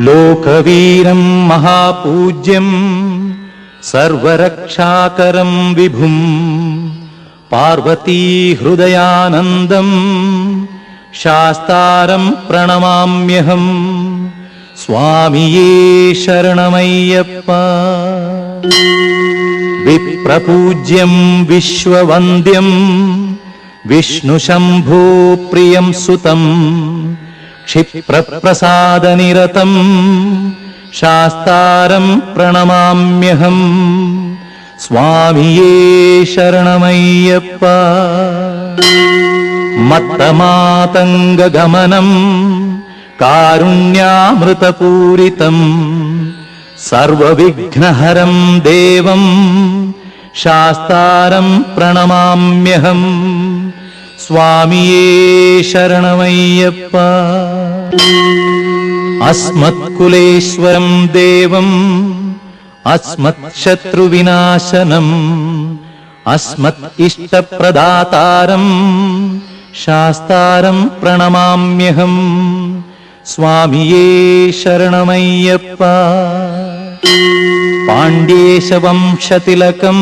ലോകവീരം മഹാപൂജ്യം സർവരക്ഷാകരം വിഭും പാർവതീഹൃദയാനന്ദം ശാസ്താരം പ്രണമാമ്യഹം. സ്വാമിയേ ശരണമയ്യപ്പ. വിപ്രപൂജ്യം വിശ്വവന്ദ്യം വിഷ്ണുശംഭോ പ്രിയം സുതം ക്ഷിപ്രപ്രസാദനിരതം ശാസ്താരം പ്രണമാമ്യഹം. സ്വാമിയേ ശരണമയ്യപ്പ. മത്തമാതംഗഗമനം കാരുണ്യാമൃതപൂരിതം സർവവിഘ്നഹരം ദേവം ശാസ്താരം പ്രണമാമ്യഹം. സ്വാമിയേ ശരണമയ്യപ്പ. അസ്മത്കുലേശ്വരം ദേവം അസ്മത് ശത്രുവിനാശനം അസ്മത് ഇഷ്ടപ്രദാതാരം ശാസ്താരം പ്രണമാമ്യഹം. സ്വാമിയേ ശരണമയ്യപ്പ. പാണ്ഡ്യേശവംശതിലകം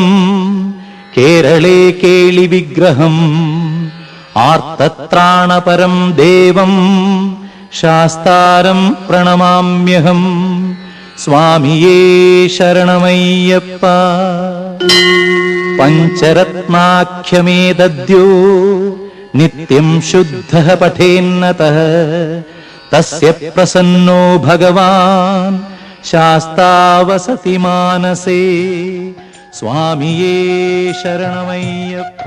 കേരളേ കേളിവിഗ്രഹം ആർത്തത്രാണപരം ദേവം ശാസ്താരം പ്രണമാമ്യഹം. സ്വാമിയേ ശരണമയ്യപ്പ. പഞ്ചരത്നാഖ്യമേതദ്യോ നിത്യം ശുദ്ധഃ പഠേന്നതഃ തസ്യ പ്രസന്നോ ഭഗവാൻ ശാസ്താവസതി മാനസേ. സ്വാമിയേ ശരണമയ്യപ്പ.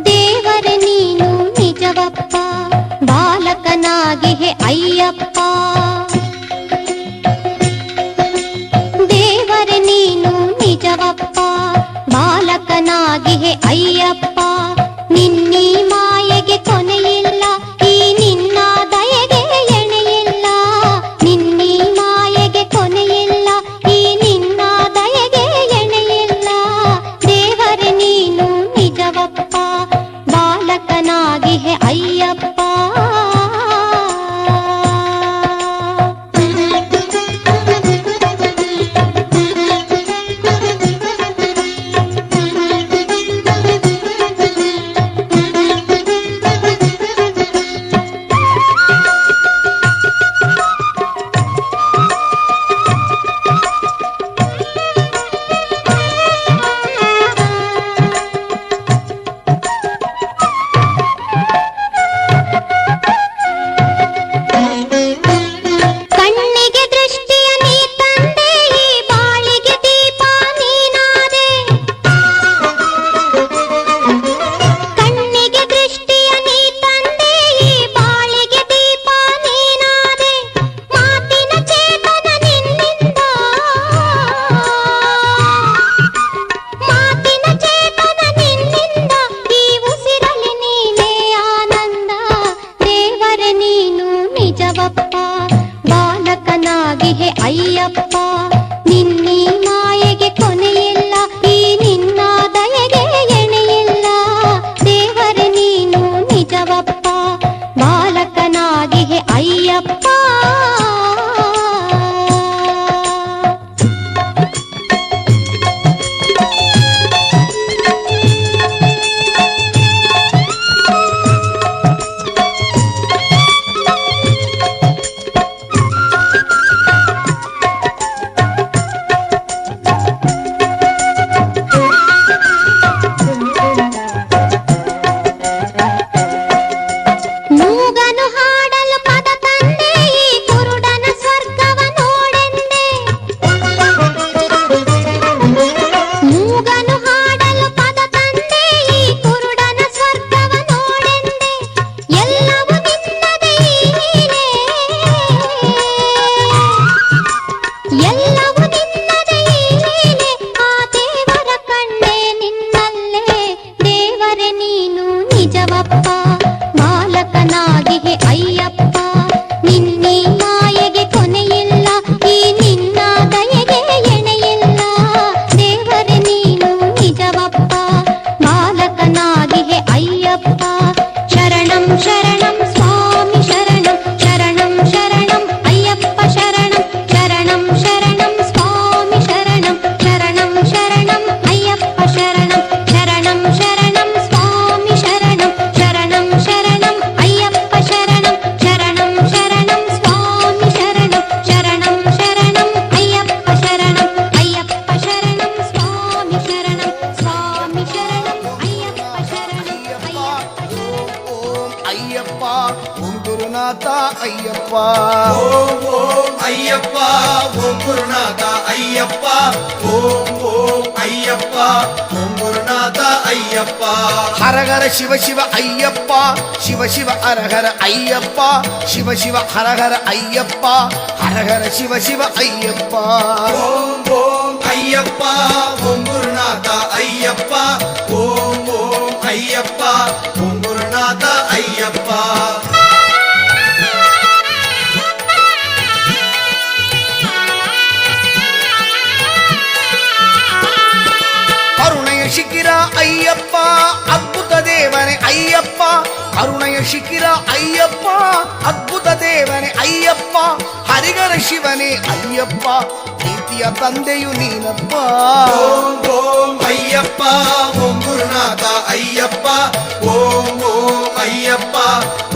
ದೇವರ ನೀನು ನಿಜವಪ್ಪ ಬಾಲಕನಾಗಿ ಹೇ ಅಯ್ಯಪ್ಪ. ದೇವರ ನೀನು ನಿಜವಪ್ಪ ಬಾಲಕನಾಗಿ ಹೇ ಅಯ್ಯಪ್ಪ. ನಿನ್ನೀ ಮಾಯೆಗೆ ಕೊನೆಯಿಲ್ಲ, ಈ ನಿನ್ನ ದಯೆಗೆ ಎಣೆಯಿಲ್ಲ. ನಿನ್ನೀ ಮಾಯೆಗೆ ಕೊನೆಯಿಲ್ಲ, ಈ ನಿನ್ನ ದಯೆಗೆ ಎಣೆಯಿಲ್ಲ. ದೇವರ ನೀನು ನಿಜವಪ್ಪ ಬಾಲಕನಾಗಿ ಹೇ ಅಯ್ಯಪ್ಪ. ಗುರುನಾಥ ಅಯ್ಯಪ್ಪ. ಓಂ ಓಂ ಅಯ್ಯಪ್ಪ ಓಂ ಗುರುನಾಥ ಅಯ್ಯಪ್ಪ. ಓಂ ಓಂ ಅಯ್ಯಪ್ಪ ಓಂ ಗುರುನಾಥ ಅಯ್ಯಪ್ಪ. ಹರಹರ ಶಿವ ಶಿವ ಅಯ್ಯಪ್ಪ, ಶಿವ ಶಿವ ಹರಹರ ಅಯ್ಯಪ್ಪ, ಶಿವ ಶಿವ ಹರಹರ ಅಯ್ಯಪ್ಪ, ಹರಹರ ಶಿವ ಶಿವ ಅಯ್ಯಪ್ಪ. ಓಂ ಓಂ ಅಯ್ಯಪ್ಪ ಓಂ ಗುರುನಾಥ ಅಯ್ಯಪ್ಪ. ಓಂ ಓಂ ಅಯ್ಯಪ್ಪ ಓಂ ಗುರುನಾಥ ಅಯ್ಯಪ್ಪ. ಕರುಣೆಯ ಶಿಖಿರ ಅಯ್ಯಪ್ಪ, ಅದ್ಭುತ ದೇವನೇ ಅಯ್ಯಪ್ಪ, ಕರುಣೆಯ ಶಿಖಿರ ಅಯ್ಯಪ್ಪ, ಅದ್ಭುತ ದೇವನೇ ಅಯ್ಯಪ್ಪ, ಹರಿಹರ ಶಿವನೇ ಅಯ್ಯಪ್ಪ, ಪ್ರೀತಿಯ ತಂದೆಯು ನೀನಪ್ಪ. ಓಂ ಓಂ ಅಯ್ಯಪ್ಪ ಓಂ ಗುರುನಾಥ ಅಯ್ಯಪ್ಪ. ಓಂ ಓಂ ಅಯ್ಯಪ್ಪ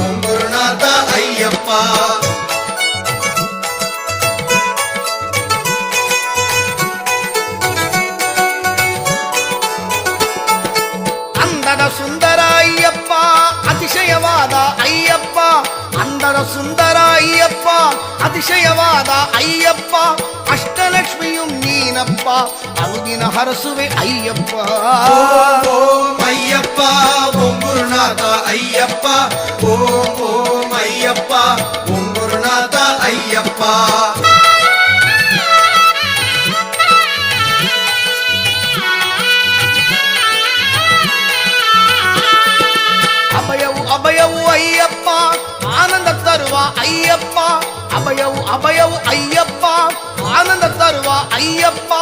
ಓಂ ಗುರುನಾಥ ಅಯ್ಯಪ್ಪ. ಅಂದದ ಸುಂದರ ಅಯ್ಯಪ್ಪ, ಅತಿಶಯವಾದ ಅಯ್ಯಪ್ಪ, ಅಂದದ ಸುಂದರ ಅಯ್ಯಪ್ಪ, ಅತಿಶಯವಾದ ಅಯ್ಯಪ್ಪ, ಅಷ್ಟಲಕ್ಷ್ಮಿಯು ನೀನಪ್ಪ, ಅನುದಿನ ಹರಸುವೆ ಅಯ್ಯಪ್ಪ. ಓಂ ಓಂ ಅಯ್ಯಪ್ಪ ಓಂ ಗುರುನಾಥ ಅಯ್ಯಪ್ಪ. ಓಂ ಓಂ ಅಯ್ಯಪ್ಪ ಓಂ ಗುರುನಾಥ ಅಯ್ಯಪ್ಪ. ಅಭಯವು ಅಭಯವು ಅಯ್ಯಪ್ಪ, ಆನಂದ ತರುವ ಅಯ್ಯಪ್ಪ, ಅಭಯವು ಅಭಯವು ಅಯ್ಯಪ್ಪ, ಆನಂದ ತರುವ ಅಯ್ಯಪ್ಪ,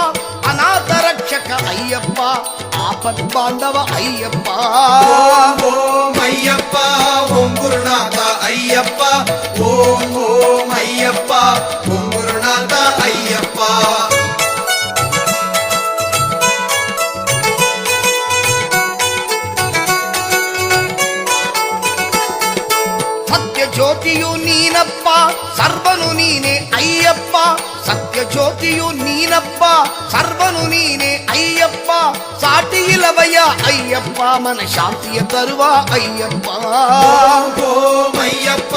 ಅನಾಥ ರಕ್ಷಕ ಅಯ್ಯಪ್ಪ, ಆಪತ್ ಬಾಂಧವ ಅಯ್ಯಪ್ಪ. ಓಂ ಓಂ ಅಯ್ಯಪ್ಪ ಓಂ ಗುರುನಾಥ ಅಯ್ಯಪ್ಪ. ಓಂ ಓಂ ಅಯ್ಯಪ್ಪ ಓಂ ಗುರುನಾಥ ಅಯ್ಯಪ್ಪ. ಸತ್ಯ ಜ್ಯೋತಿಯು ನೀನಪ್ಪ, ಸರ್ವನು ನೀನೆ ಅಯ್ಯಪ್ಪ, ಸತ್ಯ ಜ್ಯೋತಿಯು ನೀನಪ್ಪ, ಸರ್ವನು ನೀನೆ ಅಯ್ಯಪ್ಪ, ಸಾಟಿ ಇಲ್ಲವಯ್ಯ ಅಯ್ಯಪ್ಪ, ಮನ ಶಾಂತಿಯ ತರುವ ಅಯ್ಯಪ್ಪ. ಓಂ ಓಂ ಅಯ್ಯಪ್ಪ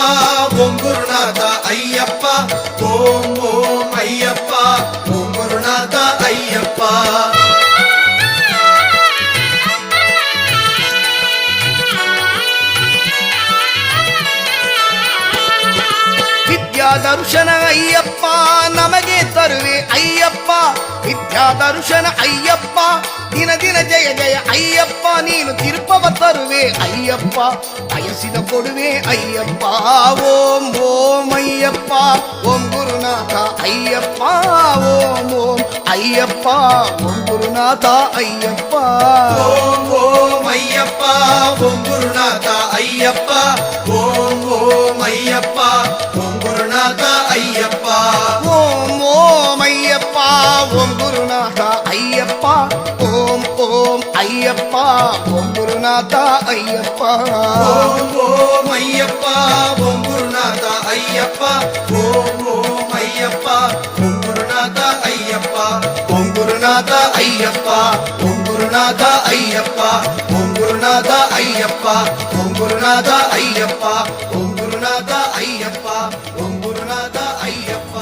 ಓಂ ಗುರುನಾಥ ಅಯ್ಯಪ್ಪ. ಓಂ ಓಂ ಅಯ್ಯಪ್ಪ ಓಂ ಗುರುನಾಥ ಅಯ್ಯಪ್ಪ. ವಿದ್ಯಾ ದರ್ಶನ ಅಯ್ಯಪ್ಪ, ನಮಗೆ ತರುವೆ ಅಯ್ಯಪ್ಪ, ವಿದ್ಯಾ ದರ್ಶನ ಅಯ್ಯಪ್ಪ, ದಿನ ದಿನ ಜಯ ಜಯ ಅಯ್ಯಪ್ಪ, ನೀನು ತಿರುಪವ ತರುವೆ ಅಯ್ಯಪ್ಪ, ಬಯಸಿದ ಕೊಡುವೆ ಅಯ್ಯಪ್ಪ. ಓಂ ಓಂ ಅಯ್ಯಪ್ಪ ಓಂ ಗುರುನಾಥ ಅಯ್ಯಪ್ಪ. ಓಂ ಓಂ ಅಯ್ಯಪ್ಪ ಓಂ ಗುರುನಾಥ ಅಯ್ಯಪ್ಪ. ಓಂ ಓಂ ಅಯ್ಯಪ್ಪ ಓಂ ಗುರುನಾಥ ಅಯ್ಯಪ್ಪ. ಓಂ ಓಂ ಅಯ್ಯಪ್ಪ ಓಂ ಗುರುನಾಥ ಅಯ್ಯಪ್ಪ. ಓಂ ಓಂ ಅಯ್ಯಪ್ಪ ಓಂ ಗುರುನಾಥ ಅಯ್ಯಪ್ಪ. ಓಂ ಓಂ ಅಯ್ಯಪ್ಪ ಓಂ ಗುರುನಾಥ ಅಯ್ಯಪ್ಪ. ಓಂ ಓಂ ಅಯ್ಯಪ್ಪ ಓಂ ಗುರುನಾಥ ಅಯ್ಯಪ್ಪ. ಓಂ ಓಂ ಅಯ್ಯಪ್ಪ ಓಂ ಗುರುನಾಥ ಅಯ್ಯಪ್ಪ. ಓಂ ಗುರುನಾಥ ಅಯ್ಯಪ್ಪ, ಓಂ ಗುರುನಾಥ ಅಯ್ಯಪ್ಪ, ಓಂ ಗುರುನಾಥ ಅಯ್ಯಪ್ಪ, ಓಂ ಗುರುನಾಥ ಅಯ್ಯಪ್ಪ, ಓಂ ಗುರುನಾಥ ಅಯ್ಯಪ್ಪ, ಓಂ ಗುರುನಾಥ ಅಯ್ಯಪ್ಪ.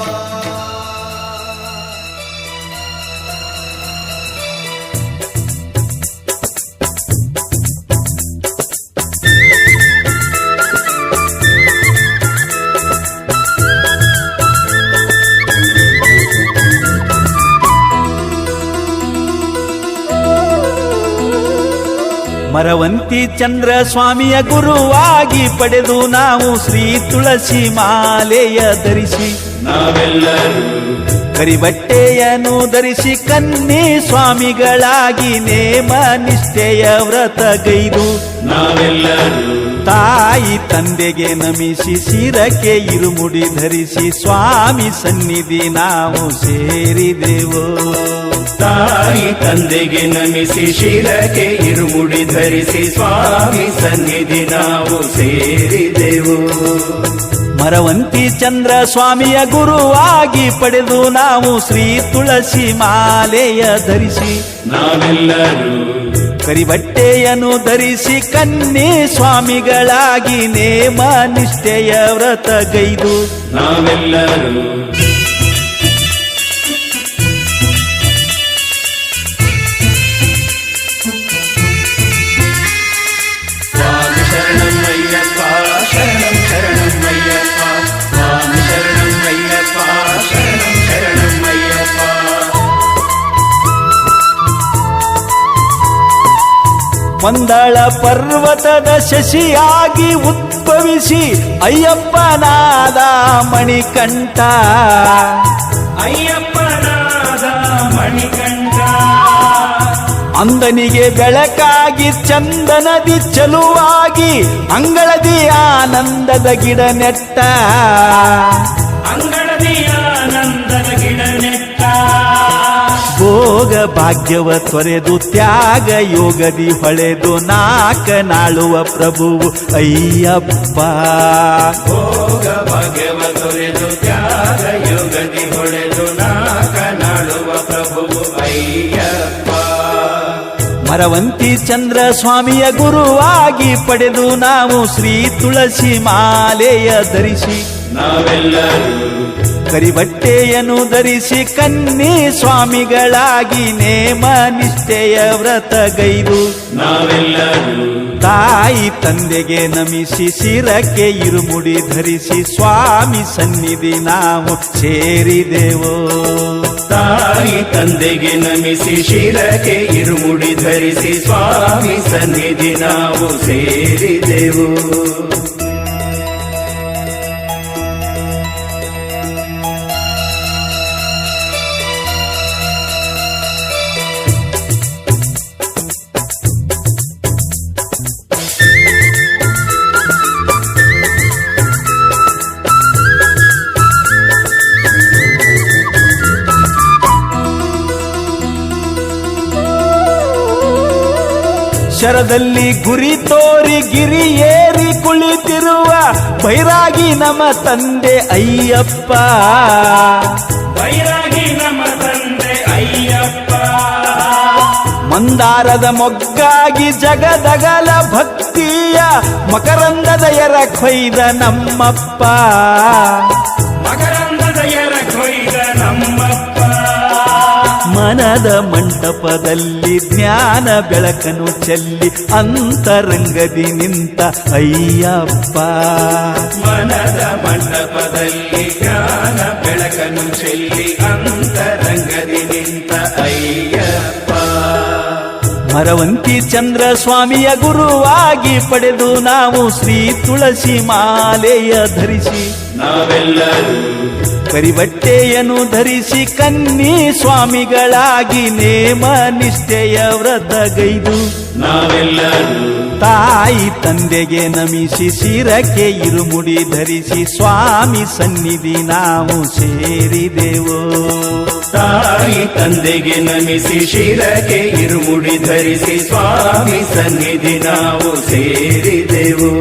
ಮರವಂತಿ ಚಂದ್ರ ಸ್ವಾಮಿಯ ಗುರುವಾಗಿ ಪಡೆದು ನಾವು ಶ್ರೀ ತುಳಸಿ ಮಾಲೆಯ ಧರಿಸಿ ನಾವೆಲ್ಲರೂ ಕರಿಬಟ್ಟೆಯನ್ನು ಧರಿಸಿ ಕನ್ನಿ ಸ್ವಾಮಿಗಳಾಗಿ ನೇಮ ನಿಷ್ಠೆಯ ವ್ರತಗೈದು ನಾವೆಲ್ಲರೂ ತಾಯಿ ತಂದೆಗೆ ನಮಿಸಿ ಶಿರಕ್ಕೆ ಇರುಮುಡಿ ಧರಿಸಿ ಸ್ವಾಮಿ ಸನ್ನಿಧಿ ನಾವು ಸೇರಿದೆವು. ತಾಯಿ ತಂದೆಗೆ ನಮಿಸಿ ಶಿರಕ್ಕೆ ಇರುಮುಡಿ ಧರಿಸಿ ಸ್ವಾಮಿ ಸನ್ನಿಧಿ ನಾವು ಸೇರಿದೆವು. ಮರವಂತಿ ಚಂದ್ರ ಸ್ವಾಮಿಯ ಗುರುವಾಗಿ ಪಡೆದು ನಾವು ಶ್ರೀ ತುಳಸಿ ಮಾಲೆಯ ಧರಿಸಿ ನಾವೆಲ್ಲರೂ ಕರಿಬಟ್ಟೆಯನ್ನು ಧರಿಸಿ ಕನ್ನಿ ಸ್ವಾಮಿಗಳಾಗಿ ನೇಮ ನಿಷ್ಠೆಯ ವ್ರತಗೈದು ನಾವೆಲ್ಲರೂ ಸ್ವಾಮಿ ಶರಣಮಯ್ಯಪ್ಪ ಶರಣಮಯ್ಯಪ್ಪ ಸ್ವಾಮಿ ಶರಣಮಯ್ಯಪ್ಪ ಶರಣಮಯ್ಯಪ್ಪ ಮಂದಳ ಪರ್ವತದ ಶಶಿಯಾಗಿ ಉದ್ಭವಿಸಿ ಅಯ್ಯಪ್ಪನಾದ ಮಣಿಕಂಠ ಅಯ್ಯಪ್ಪನಾದ ಮಣಿಕಂಠ ಅಂದನಿಗೆ ಬೆಳಕಾಗಿ ಚಂದನದಿ ಚಲುವಾಗಿ ಅಂಗಳದಿ ಆನಂದದ ಗಿಡ ನೆಟ್ಟ ಅಂಗಳದಿ ಆನಂದದ ಗಿಡ ನೆಟ್ಟ ಭೋಗ ಭಾಗ್ಯವ ತೊರೆದು ತ್ಯಾಗ ಯೋಗದಿ ಹೊಳೆದು ನಾಕನಾಳುವ ಪ್ರಭುವು ಅಯ್ಯಪ್ಪ ಭೋಗ ಭಾಗ್ಯವ ತೊರೆದು ತ್ಯಾಗ ಯೋಗದಿ ಹೊಳೆದು ನಾಕನಾಳುವ ಪ್ರಭುವು ಅಯ್ಯಪ್ಪ ಮರವಂತಿ ಚಂದ್ರ ಸ್ವಾಮಿಯ ಗುರುವಾಗಿ ಪಡೆದು ನಾವು ಶ್ರೀ ತುಳಸಿ ಮಾಲೆಯ ಧರಿಸಿ ನಾವೆಲ್ಲರೂ ಕರಿಬಟ್ಟೆಯನ್ನು ಧರಿಸಿ ಕನ್ನಿ ಸ್ವಾಮಿಗಳಾಗಿ ನೇಮ ನಿಷ್ಠೆಯ ವ್ರತಗೈದು ನಾವೆಲ್ಲರೂ ತಾಯಿ ತಂದೆಗೆ ನಮಿಸಿ ಶಿರಕ್ಕೆ ಇರುಮುಡಿ ಧರಿಸಿ ಸ್ವಾಮಿ ಸನ್ನಿಧಿ ನಾವು ಸೇರಿದೆವೋ ತಾಯಿ ತಂದೆಗೆ ನಮಿಸಿ ಶಿರಕ್ಕೆ ಇರುಮುಡಿ ಧರಿಸಿ ಸ್ವಾಮಿ ಸನ್ನಿಧಿ ನಾವು ಸೇರಿದೆವು ಶರದಲ್ಲಿ ಗುರಿ ತೋರಿ ಗಿರಿ ಏರಿ ಕುಳಿತಿರುವ ಬೈರಾಗಿ ನಮ್ಮ ತಂದೆ ಅಯ್ಯಪ್ಪ ಬೈರಾಗಿ ನಮ್ಮ ತಂದೆ ಅಯ್ಯಪ್ಪ ಮಂದಾರದ ಮೊಗ್ಗಾಗಿ ಜಗದಗಲ ಭಕ್ತಿಯ ಮಕರಂದದ ಎರ ಕೊಯ್ದ ನಮ್ಮಪ್ಪ ಮಕರಂದದ ಎರ ಕೊಯ್ದ ನಮ್ಮಪ್ಪ ಮನದ ಮಂಟಪದಲ್ಲಿ ಜ್ಞಾನ ಬೆಳಕನ್ನು ಚೆಲ್ಲಿ ಅಂತರಂಗದಿ ನಿಂತ ಅಯ್ಯಪ್ಪ ಮನದ ಮಂಟಪದಲ್ಲಿ ಜ್ಞಾನ ಬೆಳಕನ್ನು ಚೆಲ್ಲಿ ಅಂತರಂಗದಿ ನಿಂತ ಅಯ್ಯಪ್ಪ ಮರವಂತಿ ಚಂದ್ರ ಸ್ವಾಮಿಯ ಗುರುವಾಗಿ ಪಡೆದು ನಾವು ಶ್ರೀ ತುಳಸಿ ಮಾಲೆಯ ಧರಿಸಿ ನಾವೆಲ್ಲರೂ ಕರಿಬಟ್ಟೆಯನ್ನು ಧರಿಸಿ ಕನ್ನಿ ಸ್ವಾಮಿಗಳಾಗಿ ನೇಮ ನಿಷ್ಠೆಯ ವ್ರತಗೈದು ನಾವೆಲ್ಲರೂ ತಾಯಿ ತಂದೆಗೆ ನಮಿಸಿ ಶಿರಕ್ಕೆ ಇರುಮುಡಿ ಧರಿಸಿ ಸ್ವಾಮಿ ಸನ್ನಿಧಿ ನಾವು ಸೇರಿದೆವೋ ತಾಯಿ ತಂದೆಗೆ ನಮಿಸಿ ಶಿರಕ್ಕೆ ಇರುಮುಡಿ ಧರಿಸಿ ಸ್ವಾಮಿ ಸನ್ನಿಧಿ ನಾವು ಸೇರಿದೆವು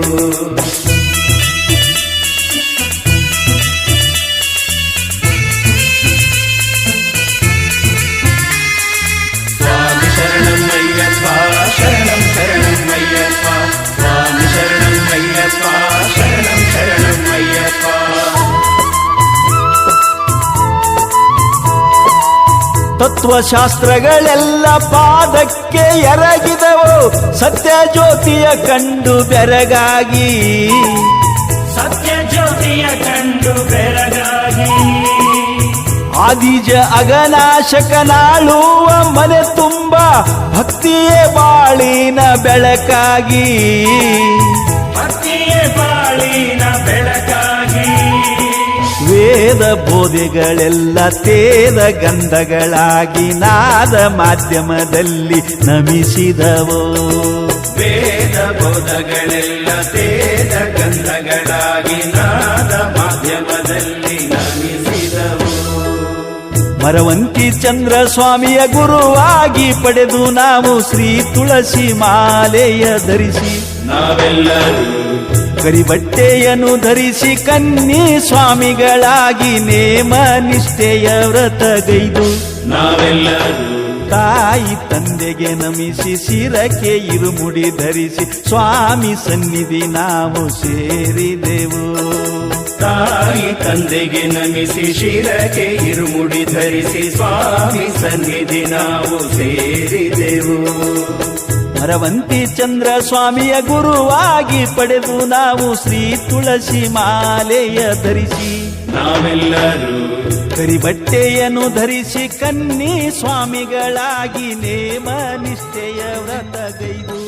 ಸ್ವಾಮಿ ಶರಣಮಯ್ಯಪ್ಪ ಶರಣಮಯ್ಯಪ್ಪ ಸ್ವಾಮಿ ಶರಣಮಯ್ಯಪ್ಪ ಶರಣಮಯ್ಯಪ್ಪ ತತ್ವಶಾಸ್ತ್ರಗಳೆಲ್ಲ ಪಾದಕ್ಕೆ ಎರಗಿದವು ಸತ್ಯ ಜ್ಯೋತಿಯ ಕಂಡು ಬೆರಗಾಗಿ ಸತ್ಯ ಜ್ಯೋತಿಯ ಕಂಡು ಬೆರಗಾಗಿ ಆದಿಜ ಅಗನಾಶಕನಾಳುವ ಮನೆ ತುಂಬ ಭಕ್ತಿಯೇ ಬಾಳಿನ ಬೆಳಕಾಗಿ ಭಕ್ತಿಯ ಬಾಳಿನ ಬೆಳಕಾಗಿ ವೇದ ಬೋಧೆಗಳೆಲ್ಲ ತೇದ ಗಂಧಗಳಾಗಿ ನಾದ ಮಾಧ್ಯಮದಲ್ಲಿ ನಮಿಸಿದವೋ ವೇದ ಬೋಧಗಳೆಲ್ಲ ತೇದ ಗಂಧಗಳಾಗಿ ನಾದ ಮಾಧ್ಯಮದಲ್ಲಿ ನಮಿಸಿದವು ಮರವಂತಿ ಚಂದ್ರ ಸ್ವಾಮಿಯ ಗುರುವಾಗಿ ಪಡೆದು ನಾವು ಶ್ರೀ ತುಳಸಿ ಮಾಲೆಯ ಧರಿಸಿ ನಾವೆಲ್ಲರೂ ಕರಿಬಟ್ಟೆಯನ್ನು ಧರಿಸಿ ಕನ್ನಿ ಸ್ವಾಮಿಗಳಾಗಿ ನೇಮ ನಿಷ್ಠೆಯ ವ್ರತಗೈದು ನಾವೆಲ್ಲರೂ ತಾಯಿ ತಂದೆಗೆ ನಮಿಸಿ ಶಿರಕ್ಕೆ ಇರುಮುಡಿ ಧರಿಸಿ ಸ್ವಾಮಿ ಸನ್ನಿಧಿ ನಾವು ಸೇರಿದೆವು. ತಾಯಿ ತಂದೆಗೆ ನಮಿಸಿ ಶಿರಕ್ಕೆ ಇರುಮುಡಿ ಧರಿಸಿ ಸ್ವಾಮಿ ಸನ್ನಿಧಿ ನಾವು ಸೇರಿದೆವು. ಮರವಂತಿ ಚಂದ್ರ ಸ್ವಾಮಿಯ ಗುರುವಾಗಿ ಪಡೆದು ನಾವು ಶ್ರೀ ತುಳಸಿ ಮಾಲೆಯ ಧರಿಸಿ ನಾವೆಲ್ಲರೂ ಕರಿಬಟ್ಟೆಯನ್ನು ಧರಿಸಿ ಕನ್ನಿ ಸ್ವಾಮಿಗಳಾಗಿ ನೇಮ ನಿಷ್ಠೆಯ ವ್ರತಗೈದು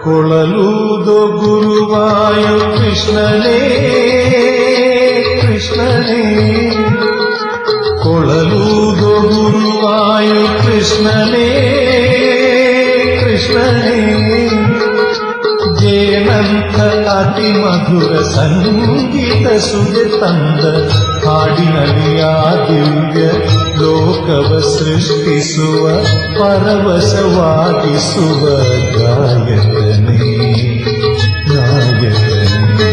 ಕೊಳಲೂದು ಗುರುವಾಯು ಕೃಷ್ಣನೇ ಕೃಷ್ಣನೇ ಕೊಳಲೂದು ಗುರುವಾಯು ಕೃಷ್ಣನೇ ಕೃಷ್ಣನೇ ಜೇನಂತ ಅತಿ ಮಧುರ ಸಂಗೀತ ಸುದೆ ತಂದ ಹಾಡಿನಲ್ಲಿ ಆ ದಿವ್ಯ ಲೋಕವ ಸೃಷ್ಟಿಸುವ ಪರವಶವಾಗಿಸುವ ಗಾಯಕನೇ ನಾಯಕನೇ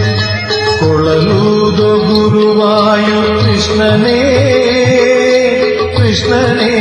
ಕೊಳಲೂದು ಗುರುವಾಯು ಕೃಷ್ಣನೇ ಕೃಷ್ಣನೇ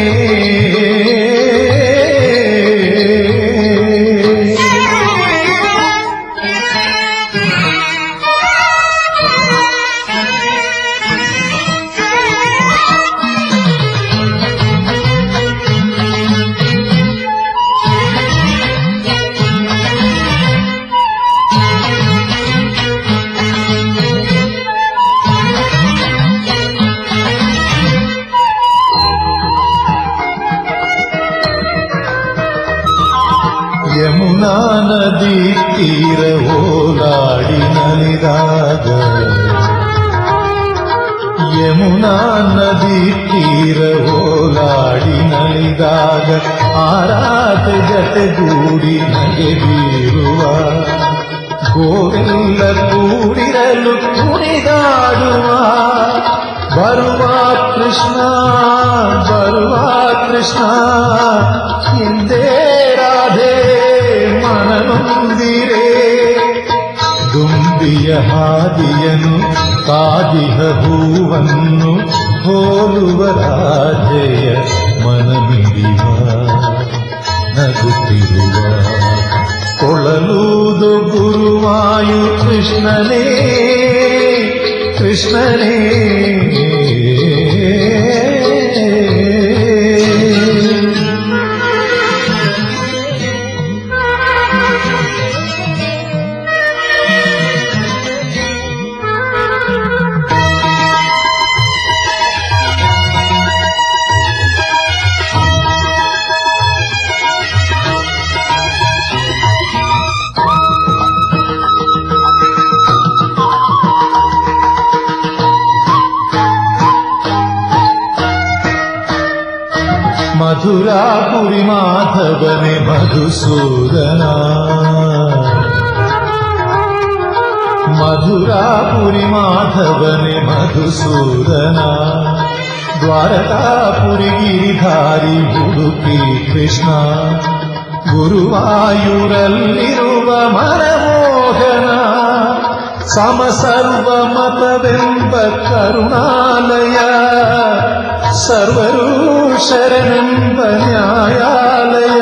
ಯಮುನಾ ನದಿ ತೀರ ಓಲಾಡಿ ನಲಿದಾಗ ಯಮುನಾ ನದಿ ತೀರ ಓಲಾಡಿ ನಲಿದಾಗ ಆರಾಟ ಜತೆಗೂಡಿ ನಗೆ ಬೀರುವ ಗೋವೆಲ್ಲ ಕೂಡಿರಲು ಕುಣಿದಾಡುವ ಬರುವ ಕೃಷ್ಣ ಎಂದೇ ರಾಧೆ ಮನನೊಂದಿರೆ ದುಂಬಿಯ ಹಾದಿಯನು ಕಾದಿಹ ಹೂವನ್ನು ಹೋಲುವ ರಾಧೆಯ ಮನಮಿಡಿವ ನಗುತ್ತಿರುವ ಕೊಳಲೂದು ಗುರುವಾಯು ಕೃಷ್ಣನೇ ಕೃಷ್ಣನೇ ಮಧುರಾಪುರಿ ಮಾಧವನೆ ಮಧುಸೂದನ ಮಧುರಾಪುರಿ ಮಾಧವನೆ ಮಧುಸೂದನ ದ್ವಾರಕಾಪುರಿ ಗಿರಿಧಾರಿ ಹುಡುಕಿ ಕೃಷ್ಣ ಗುರುವಾಯೂರಲ್ಲಿರುವ ಮನಮೋಹನ ಸಮಸರ್ವ ಮತವೆಂಬ ಕರುಣಾಲಯ ಸರ್ವರು ಶರಣೆಂಬ ನ್ಯಾಯಾಲಯ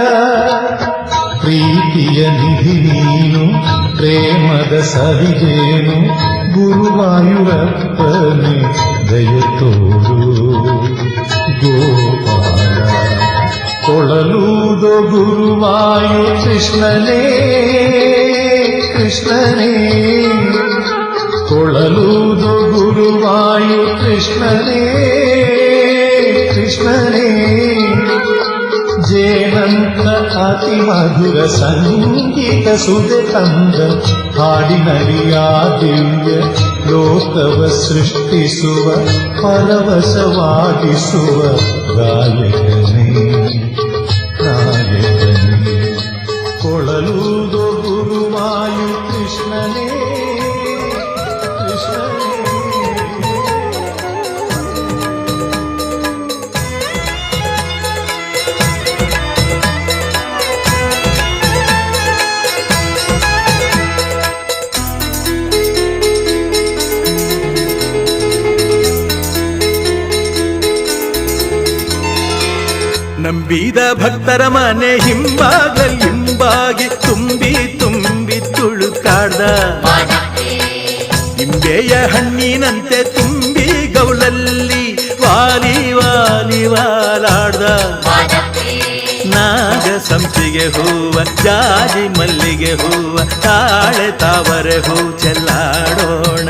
ಪ್ರೀತಿಯ ನಿಧಿ ನೀನು ಪ್ರೇಮದ ಸವಿಜೇನು ಗುರುವಾಯೂರಪ್ಪನೇ ದಯ ತೋರು ಗೋಪಾಲ ಕೊಳಲೂದು ಗುರುವಾಯು ಕೃಷ್ಣನೇ ಕೃಷ್ಣನೇ ಕೊಳಲೂದು ಗುರುವಾಯು ಕೃಷ್ಣನೇ ಕೃಷ್ಣನೇ ಜೇನಂತ ಅತಿ ಮಧುರ ಸಂಗೀತ ಸುದೆ ತಂದ ಹಾಡಿನಲ್ಲಿ ಆ ದಿವ್ಯ ಲೋಕವ ಸೃಷ್ಟಿಸುವ ಪರವಶವಾಗಿಸುವ ಗಾಯಕನೇ ನಾಯಕನೇ ಕೊಳಲೂದು ಗುರುವಾಯು ಕೃಷ್ಣನೇ ಕೃಷ್ಣನೇ. ನಂಬಿದ ಭಕ್ತರ ಮನೆ ಹಿಂಬಾಗಿ ತುಂಬಿ ತುಂಬಿ ತುಳುಕಾಡ್ದ ನಿಂಬೆಯ ಹಣ್ಣಿನಂತೆ ತುಂಬಿ ಗೌಲಲ್ಲಿ ವಾಲಿ ವಾಲಿ ವಾಲಾಡ್ದ ನಾಗ ಸಂಪಿಗೆ ಹೂವ ಜಾಜಿ ಮಲ್ಲಿಗೆ ಹೂವ ತಾಳೆ ತಾವರೆ ಹೂ ಚೆಲ್ಲಾಡೋಣ.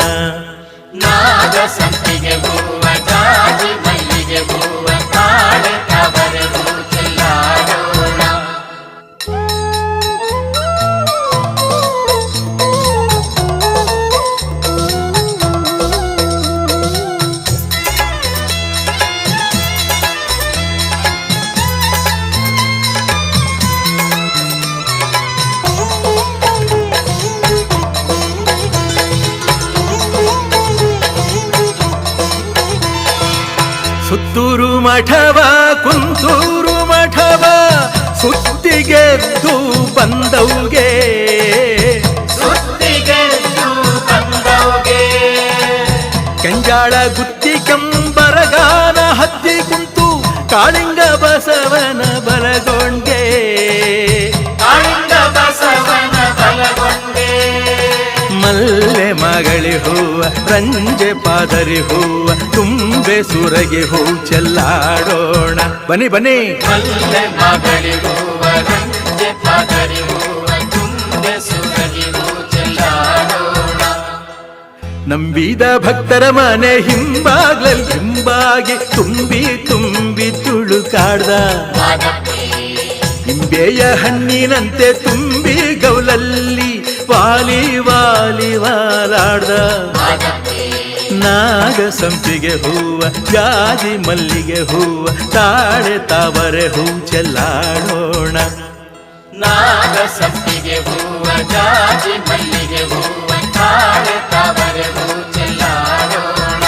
ನಾಗ ಸಂಪಿಗೆ ಹೂವ ಜಾಜಿ ಮಲ್ಲಿಗೆ ಹೂವ ತಾಳೆ ತಾವರೆ ಹೂ ಚೆಲ್ಲಾಡೋಣ. ಸುತ್ತೂರು ಮಠವ ಕುಂತೂರು ಮಠವ ಸುತ್ತಿಗೆದ್ದು ಬಂದವ್ಗೆ ಸುತ್ತಿಗೆದ್ದು ಬಂದವ್ಗೆ ಕೆಂಜಾಳ ಗುತ್ತಿ ಕಂಬರಗಾನ ಹತ್ತಿ ಕುಂತು ಕಾಳಿಂಗ ಬಸವನ ಬಲಗೊಂಡೆ ಕಾಳಿಂಗ ಬಸವನ ಬಲಗೊಂಡೆ. ಮಲ್ಲೆ ಮಗಳಿ ಹೂವ ರಂಜೆ ಪಾದರಿ ಹೂವ ತುಂಬೆ ಸುರಗಿ ಹೂ ಚೆಲ್ಲಾಡೋಣ. ಬನ್ನಿ ಬನ್ನಿ ಮಲ್ಲೆ ಮಗಳಿ ಹೂವ ರಂಜೆ ಪಾದರಿ ಹೂವ ತುಂಬೆ ಸುರಗಿ ಹೂ ಚೆಲ್ಲಾಡೋಣ. ನಂಬಿದ ಭಕ್ತರ ಮನೆ ಹಿಂಬಾಗಿ ತುಂಬಿ ತುಂಬಿ ತುಳುಕಾಡ್ದ ನಿಂಬೆಯ ಹಣ್ಣಿನಂತೆ ತುಂಬಿ ಗೌಲಲ್ಲಿ ವಾಲಿ ವಾಲಿ ವಾಲಾಡ್ದ ನಾಗ ಸಂಪಿಗೆ ಹೂವ ಜಾಜಿ ಮಲ್ಲಿಗೆ ಹೂವ ತಾಳೆ ತಾವರೆ ಹೂ ಚೆಲ್ಲಾಡೋಣ. ನಾಗ ಸಂಪಿಗೆ ಹೂವ ಜಾಜಿ ಮಲ್ಲಿಗೆ ಹೂವ ತಾಳೆ ತಾವರೆ ಹೂ ಚೆಲ್ಲಾಡೋಣ.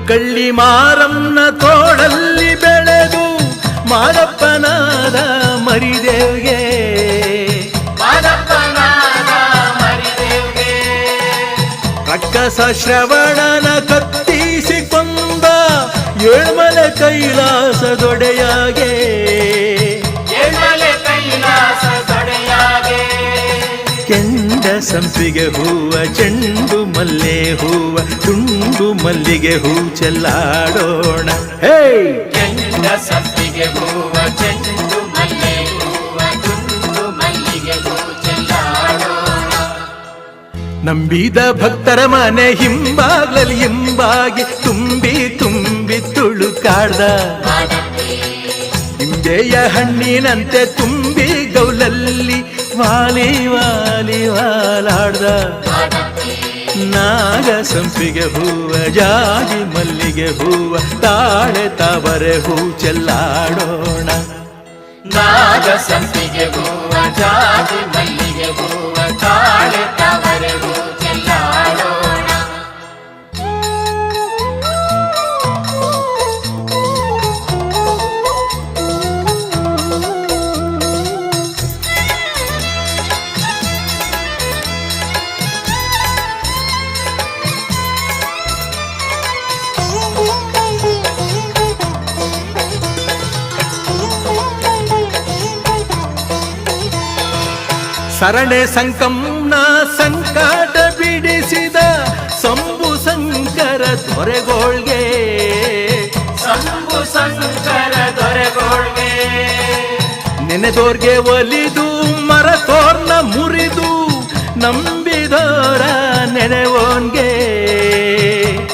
ಕಳ್ಳಿ ಮಾರಮ್ಮನ ತೋಳಲ್ಲಿ ಬೆಳೆದು ಮಾದಪ್ಪನಾದ ಮರಿದೇವ್ಗೆ ಮಾದಪ್ಪನಾದ ಮರಿದೇವ್ಗೆ ರಕ್ಕಸ ಶ್ರವಣನ ಕತ್ತಿಸಿ ಕೊಂದ ಏಳ್ಮಲೆ ಕೈಲಾಸದೊಡೆಯಾಗೆ ಏಳ್ಮಲೆ ಕೈಲಾಸದೊಡೆಯಾಗೆ ಕೆಂಡ ಸಂಪಿಗೆ ಹೂವ ಚೆಂಡು ಮಲ್ಲೆ ಹೂವ ತುಂಡು ಮಲ್ಲಿಗೆ ಹೂ ಚೆಲ್ಲಾಡೋಣ. ಹೇ ಕೆಂಡ ಸಂಪಿಗೆ ಹೂವ ಚೆಂಡು ಮಲ್ಲೆ ಹೂವ ತುಂಡು ಮಲ್ಲಿಗೆ ಹೂ ಚೆಲ್ಲಾಡೋಣ. ನಂಬಿದ ಭಕ್ತರ ಮನೆ ಹಿಂಬಾಗಿ ತುಂಬಿ ತುಂಬಿ ತುಳುಕಾಡ್ದ ನಿಂಬೆಯ ಹಣ್ಣಿನಂತೆ ತುಂಬಿ ಗೌಲಲ್ಲಿ ವಾಲಿ ವಾಲಿ ವಾಲಾಡ್ದ ನಾಗ ಸಂಪಿಗೆ ಹೂವ ಜಾಜಿ ಮಲ್ಲಿಗೆ ಹೂವ ತಾಳೆ ತಾವರೆ ಹೂ ಚೆಲ್ಲಾಡೋಣ. ನಾಗ ಸಂಪಿಗೆ ಹೂವ ಜಾಜಿ ಮಲ್ಲಿಗೆ ಹೂವ ತಾಳೆ ತಾವರೆ ಹೂ ಚೆಲ್ಲಾಡೋಣ. ಸರಣೆ ಸಂಕಂನ ಸಂಕಟ ಬಿಡಿಸಿದ ಸಂಬು ಶಂಕರ ದೊರೆಗೋಳ್ಗೆ ಸಂಬು ಶಂಕರ ದೊರೆಗೋಳ್ಗೆ ನೆನೆದೋರ್ಗೆ ಒಲಿದು ಮರತೋರ್ನ ಮುರಿದು ನಂಬಿದೋರ ನೆನೆವೋನ್ಗೆ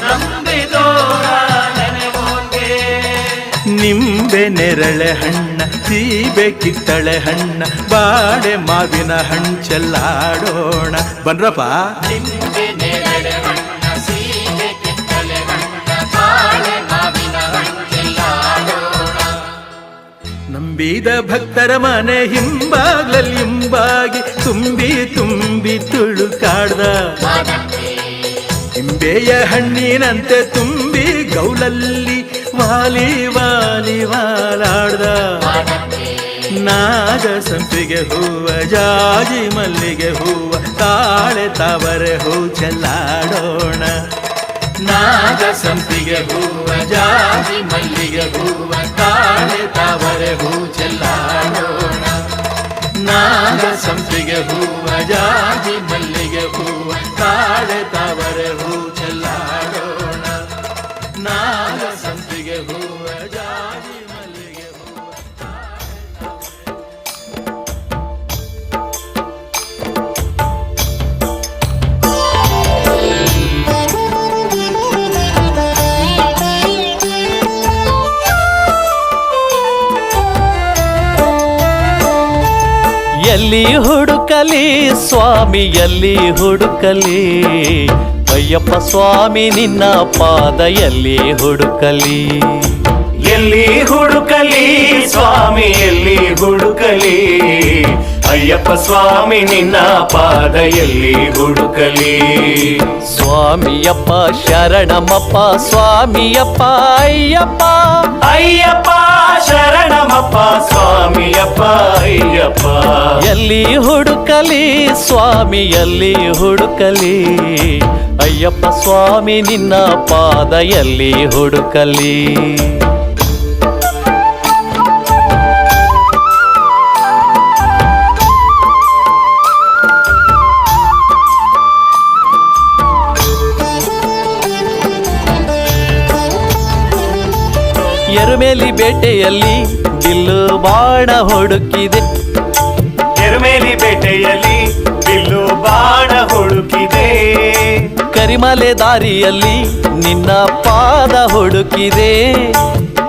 ನಂಬಿದೋರ ನೆನೆವೋನ್ಗೆ ನಿಂಬೆ ನೆರಳೆ ಹಣ್ಣ ಸೀಬೆ ಕಿತ್ತಳೆ ಹಣ್ಣ ಬಾಡೆ ಮಾವಿನ ಹಣ್ಣು ಚೆಲ್ಲಾಡೋಣ ಬನ್ರಪ್ಪ. ನಿಂಬೆ ನೇರಳೆ ಹಣ್ಣ ಸೀಬೆ ಕಿತ್ತಳೆ ಹಣ್ಣ ಬಾಳೆ ಮಾವಿನ ಹಣ್ಣು ಚೆಲ್ಲಾಡೋಣ. ನಂಬಿದ ಭಕ್ತರ ಮನೆ ಹಿಂಬಾಗ್ಲಲ್ಲಿ ಹಿಂಬಾಗಿ ತುಂಬಿ ತುಂಬಿ ತುಳುಕಾಡ್ದ ಹಿಂಬೆಯ ಹಣ್ಣಿನಂತೆ ತುಂಬಿ ಗೌಲಲ್ಲಿ ವಾಲಿ ವಾಲಿ ವಾಲಾಡ್ದ. ನಾಗ ಸಂಪಿಗೆ ಹೂವ ಜಾಜಿ ಮಲ್ಲಿಗೆ ಹೂವ ತಾಳೆ ತಾವರೆ ಹೂ ಚೆಲ್ಲಾಡೋಣ. ನಾಗ ಸಂಪಿಗೆ ಹೂವ ಜಾಜಿ ಮಲ್ಲಿಗೆ ಹೂವ ತಾಳೆ ತಾವರೆ ಹೂ ಚೆಲ್ಲಾಡೋಣ. ನಾಗ ಸಂಪಿಗೆ ಹೂವ ಜಾಜಿ ಮಲ್ಲಿಗೆ ಹೂವ ತಾಳೆ ತಾವರೆ ಹೂ ಚೆಲ್ಲಾಡೋಣ. ನಾಗ ಸಂಪಿಗೆ ಹೂವ ಜಾಜಿ ಮಲ್ಲಿಗೆ ಹೂವ ಎಲ್ಲಿ ಹುಡುಕಲಿ ಸ್ವಾಮಿ ಎಲ್ಲಿ ಹುಡುಕಲಿ ಅಯ್ಯಪ್ಪ ಸ್ವಾಮಿ ನಿನ್ನ ಪಾದ ಎಲ್ಲಿ ಹುಡುಕಲಿ. ಎಲ್ಲಿ ಹುಡುಕಲಿ ಸ್ವಾಮಿ ಎಲ್ಲಿ ಹುಡುಕಲಿ ಅಯ್ಯಪ್ಪ ಸ್ವಾಮಿ ನಿನ್ನ ಪಾದ ಎಲ್ಲಿ ಹುಡುಕಲಿ. ಸ್ವಾಮಿಯಪ್ಪ ಶರಣಮಪ್ಪ ಸ್ವಾಮಿಯಪ್ಪ ಅಯ್ಯಪ್ಪ ಅಯ್ಯಪ್ಪ ಶರಣಮಪ್ಪ ಸ್ವಾಮಿಯಪ್ಪ ಅಯ್ಯಪ್ಪ. ಎಲ್ಲಿ ಹುಡುಕಲಿ ಸ್ವಾಮಿ ಎಲ್ಲಿ ಹುಡುಕಲಿ ಅಯ್ಯಪ್ಪ ಸ್ವಾಮಿ ನಿನ್ನ ಪಾದ ಎಲ್ಲಿ ಹುಡುಕಲಿ. ಎರುಮೇಲಿ ಬೇಟೆಯಲ್ಲಿ ಬಿಲ್ಲು ಬಾಣ ಹುಡುಕಿದೆ. ಎರುಮೇಲಿ ಬೇಟೆಯಲ್ಲಿ ಬಿಲ್ಲು ಬಾಣ ಹುಡುಕಿದೆ. ಕರಿಮಲೆ ದಾರಿಯಲ್ಲಿ ನಿನ್ನ ಪಾದ ಹುಡುಕಿದೆ.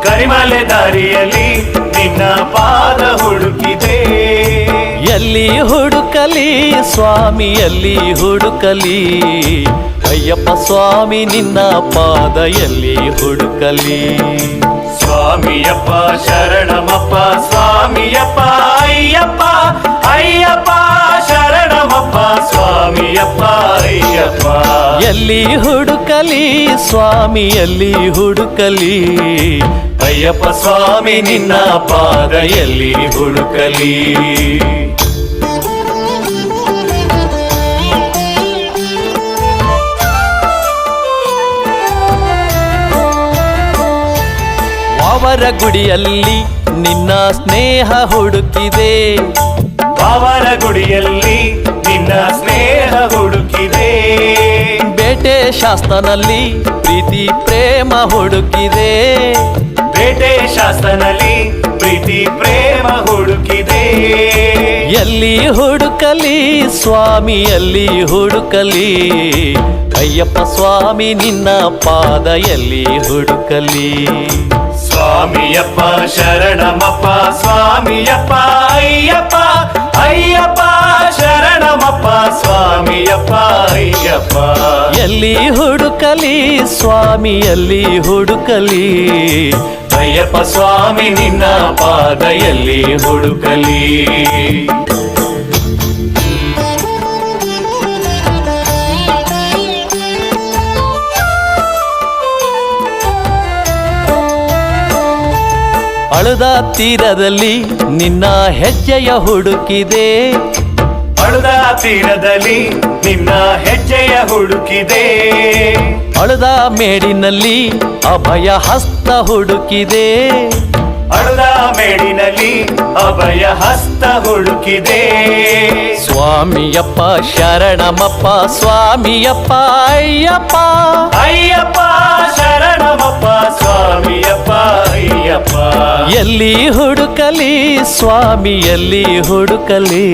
ಕರಿಮಲೆ ದಾರಿಯಲ್ಲಿ ನಿನ್ನ ಪಾದ ಹುಡುಕಿದೆ. ಎಲ್ಲಿ ಹುಡುಕಲಿ ಸ್ವಾಮಿ ಎಲ್ಲಿ ಹುಡುಕಲಿ ಅಯ್ಯಪ್ಪ ಸ್ವಾಮಿ ನಿನ್ನ ಪಾದ ಎಲ್ಲಿ ಹುಡುಕಲಿ. ಸ್ವಾಮಿಯಪ್ಪ ಶರಣಮಪ್ಪ ಸ್ವಾಮಿಯಪ್ಪ ಅಯ್ಯಪ್ಪ ಅಯ್ಯಪ್ಪ ಶರಣಮಪ್ಪ ಸ್ವಾಮಿಯಪ್ಪ ಅಯ್ಯಪ್ಪ. ಎಲ್ಲಿ ಹುಡುಕಲಿ ಸ್ವಾಮಿ ಎಲ್ಲಿ ಹುಡುಕಲಿ ಅಯ್ಯಪ್ಪ ಸ್ವಾಮಿ ನಿನ್ನ ಪಾದ ಎಲ್ಲಿ ಹುಡುಕಲಿ. ಅವರ ಗುಡಿಯಲ್ಲಿ ನಿನ್ನ ಸ್ನೇಹ ಹುಡುಕಿದೆ. ಬಾವರ ಗುಡಿಯಲ್ಲಿ ನಿನ್ನ ಸ್ನೇಹ ಹುಡುಕಿದೆ. ಬೇಟೆ ಶಾಸ್ತ್ರನಲ್ಲಿ ಪ್ರೀತಿ ಪ್ರೇಮ ಹುಡುಕಿದೆ. ಬೇಟೆ ಶಾಸ್ತ್ರನಲ್ಲಿ ಪ್ರೀತಿ ಪ್ರೇಮ ಹುಡುಕಿದೆ. ಎಲ್ಲಿ ಹುಡುಕಲಿ ಸ್ವಾಮಿ ಎಲ್ಲಿ ಹುಡುಕಲಿ ಅಯ್ಯಪ್ಪ ಸ್ವಾಮಿ ನಿನ್ನ ಪಾದ ಎಲ್ಲಿ ಹುಡುಕಲಿ. ಸ್ವಾಮಿಯಪ್ಪ ಶರಣಮಪ್ಪ ಸ್ವಾಮಿಯಪ್ಪ ಅಯ್ಯಪ್ಪ ಅಯ್ಯಪ್ಪ ಶರಣಮಪ್ಪ ಸ್ವಾಮಿಯಪ್ಪ ಅಯ್ಯಪ್ಪ. ಎಲ್ಲಿ ಹುಡುಕಲಿ ಸ್ವಾಮಿ ಎಲ್ಲಿ ಹುಡುಕಲಿ ಅಯ್ಯಪ್ಪ ಸ್ವಾಮಿ ನಿನ್ನ ಪಾದ ಎಲ್ಲಿ ಹುಡುಕಲಿ. ಅಳುದ ತೀರದಲ್ಲಿ ನಿನ್ನ ಹೆಜ್ಜೆಯ ಹುಡುಕಿದೆ. ಅಳುದ ತೀರದಲ್ಲಿ ನಿನ್ನ ಹೆಜ್ಜೆಯ ಹುಡುಕಿದೆ. ಅಳುದ ಮೇಡಿನಲ್ಲಿ ಅಭಯ ಹಸ್ತ ಹುಡುಕಿದೆ. ಅಳುದ ಮೇಡಿನಲ್ಲಿ ಅಭಯ ಹಸ್ತ ಹುಡುಕಿದೆ ಸ್ವಾಮಿಯಪ್ಪ ಶರಣಮಪ್ಪ ಸ್ವಾಮಿಯಪ್ಪ ಅಯ್ಯಪ್ಪ ಅಯ್ಯಪ್ಪ ಶರಣಮಪ್ಪ ಸ್ವಾಮಿಯಪ್ಪ ಅಯ್ಯಪ್ಪ ಎಲ್ಲಿ ಹುಡುಕಲಿ ಸ್ವಾಮಿ ಎಲ್ಲಿ ಹುಡುಕಲಿ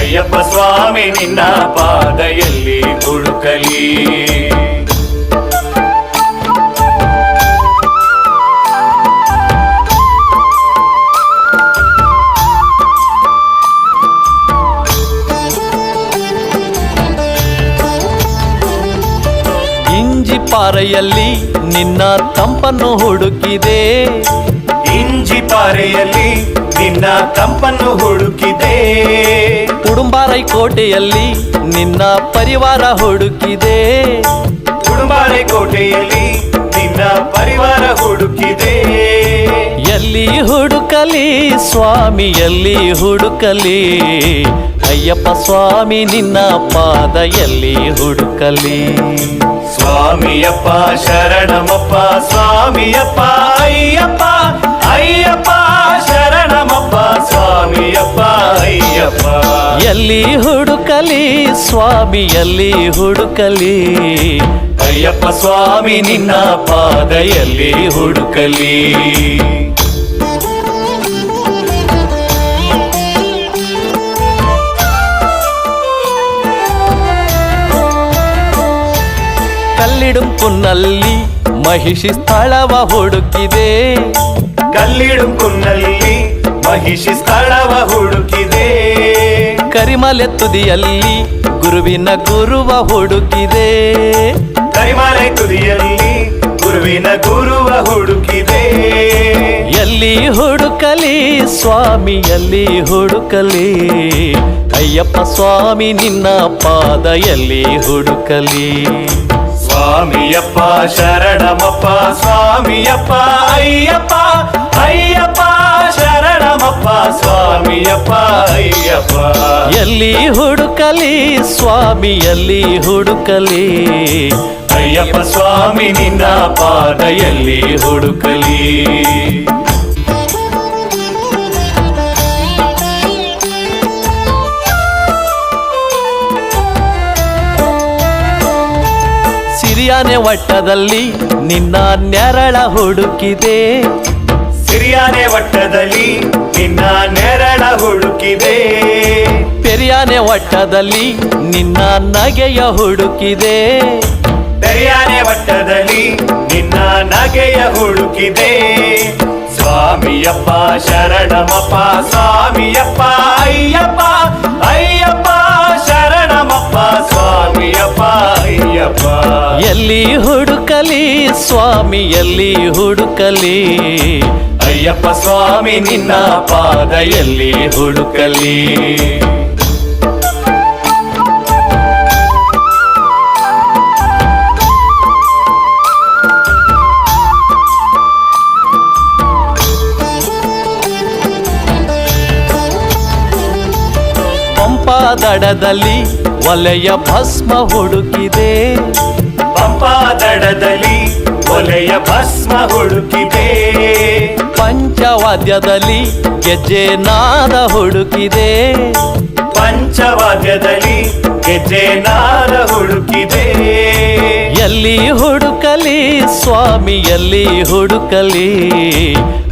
ಅಯ್ಯಪ್ಪ ಸ್ವಾಮಿ ನಿನ್ನ ಪಾದಯಲ್ಲಿ ಹುಡುಕಲಿ ಇಂಜಿಪಾರೆಯಲ್ಲಿ ನಿನ್ನ ತಂಪನ್ನು ಹುಡುಕಿದೆ ಇಂಜಿಪಾರೆಯಲ್ಲಿ ನಿನ್ನ ತಂಪನ್ನು ಹುಡುಕಿದೆ ಉಡುಂಬಾರೈ ಕೋಟೆಯಲ್ಲಿ ನಿನ್ನ ಪರಿವಾರ ಹುಡುಕಿದೆ ಉಡುಂಬಾರೆ ಕೋಟೆಯಲ್ಲಿ ನಿನ್ನ ಪರಿವಾರ ಹುಡುಕಿದೆ ಎಲ್ಲಿ ಹುಡುಕಲಿ ಸ್ವಾಮಿ ಎಲ್ಲಿ ಹುಡುಕಲಿ ಅಯ್ಯಪ್ಪ ಸ್ವಾಮಿ ನಿನ್ನ ಪಾದ ಎಲ್ಲಿ ಹುಡುಕಲಿ ಸ್ವಾಮಿಯಪ್ಪ ಶರಣಮಪ್ಪ ಸ್ವಾಮಿಯಪ್ಪ ಅಯ್ಯಪ್ಪ ಅಯ್ಯಪ್ಪ ಶರಣಮಪ್ಪ ಸ್ವಾಮಿಯಪ್ಪ ಅಯ್ಯಪ್ಪ ಎಲ್ಲಿ ಹುಡುಕಲಿ ಸ್ವಾಮಿ ಎಲ್ಲಿ ಹುಡುಕಲಿ ಅಯ್ಯಪ್ಪ ಸ್ವಾಮಿ ನಿನ್ನ ಪಾದ ಎಲ್ಲಿ ಹುಡುಕಲಿ ಕಲ್ಲಿಡುಂಪುನಲ್ಲಿ ಮಹಿಷಿ ಸ್ಥಳವ ಹುಡುಕಿದೆ ಕಲ್ಲಿಡುಂಕುನ್ನಲ್ಲಿ ಮಹಿಷಿ ಸ್ಥಳವ ಹುಡುಕಿದೆ ಕರಿಮಲೆ ತುದಿಯಲ್ಲಿ ಗುರುವಿನ ಗುರುವ ಹುಡುಕಿದೆ ಕರಿಮಲೆ ತುದಿಯಲ್ಲಿ ಗುರುವಿನ ಗುರುವ ಹುಡುಕಿದೆ ಎಲ್ಲಿ ಹುಡುಕಲಿ ಸ್ವಾಮಿ ಎಲ್ಲಿ ಹುಡುಕಲಿ ಅಯ್ಯಪ್ಪ ಸ್ವಾಮಿ ನಿನ್ನ ಪಾದ ಎಲ್ಲಿ ಹುಡುಕಲಿ ಸ್ವಾಮಿಯಪ್ಪ ಶರಣಮಪ್ಪ ಸ್ವಾಮಿಯಪ್ಪ ಅಯ್ಯಪ್ಪ ಅಯ್ಯಪ್ಪ ಶರಣಮಪ್ಪ ಸ್ವಾಮಿಯಪ್ಪ ಅಯ್ಯಪ್ಪ ಎಲ್ಲಿ ಹುಡುಕಲಿ ಸ್ವಾಮಿ ಎಲ್ಲಿ ಹುಡುಕಲಿ ಅಯ್ಯಪ್ಪ ಸ್ವಾಮಿ ನಿನ್ನ ಪಾದ ಎಲ್ಲಿ ಹುಡುಕಲಿ ಸಿರಿಯಾನೆ ವಟ್ಟದಲ್ಲಿ ನಿನ್ನ ನೆರಳ ಹುಡುಕಿದೆ ಸಿರಿಯಾನೆ ವಟ್ಟದಲ್ಲಿ ನಿನ್ನ ನೆರಳ ಹುಡುಕಿದೆ ಪೆರಿಯಾನೆ ವಟ್ಟದಲ್ಲಿ ನಿನ್ನ ನಗೆಯ ಹುಡುಕಿದೆ ದರ್ಯಾನೆ ವಟ್ಟದಲ್ಲಿ ನಿನ್ನ ನಗೆಯ ಹುಡುಕಿದೆ ಸ್ವಾಮಿಯಪ್ಪ ಶರಣಮಪ್ಪ ಸ್ವಾಮಿಯಪ್ಪ ಅಯ್ಯಪ್ಪ ಅಯ್ಯಪ್ಪ ಶರಣಮಪ್ಪ ಸ್ವಾಮಿಯಪ್ಪ ಅಯ್ಯಪ್ಪ ಎಲ್ಲಿ ಹುಡುಕಲಿ ಸ್ವಾಮಿ ಎಲ್ಲಿ ಹುಡುಕಲಿ ಅಯ್ಯಪ್ಪ ಸ್ವಾಮಿ ನಿನ್ನ ಪಾದ ಎಲ್ಲಿ ಹುಡುಕಲಿ ಪಂಪಾ ದಡದಲ್ಲಿ ಒಲೆಯ ಭಸ್ಮ ಹುಡುಕಿದೆ ಪಂಪಾ ದಡದಲ್ಲಿ ಒಲೆಯ ಭಸ್ಮ ಹುಡುಕಿದೆ ಪಂಚವಾದ್ಯದಲ್ಲಿ ಗೆಜ್ಜೆ ನಾದ ಹುಡುಕಿದೆ ಪಂಚವಾದ್ಯದಲ್ಲಿ ಗೆಜ್ಜೆ ನಾದ ಹುಡುಕಿದೆ ಎಲ್ಲಿ ಹುಡುಕಲಿ ಸ್ವಾಮಿ ಎಲ್ಲಿ ಹುಡುಕಲಿ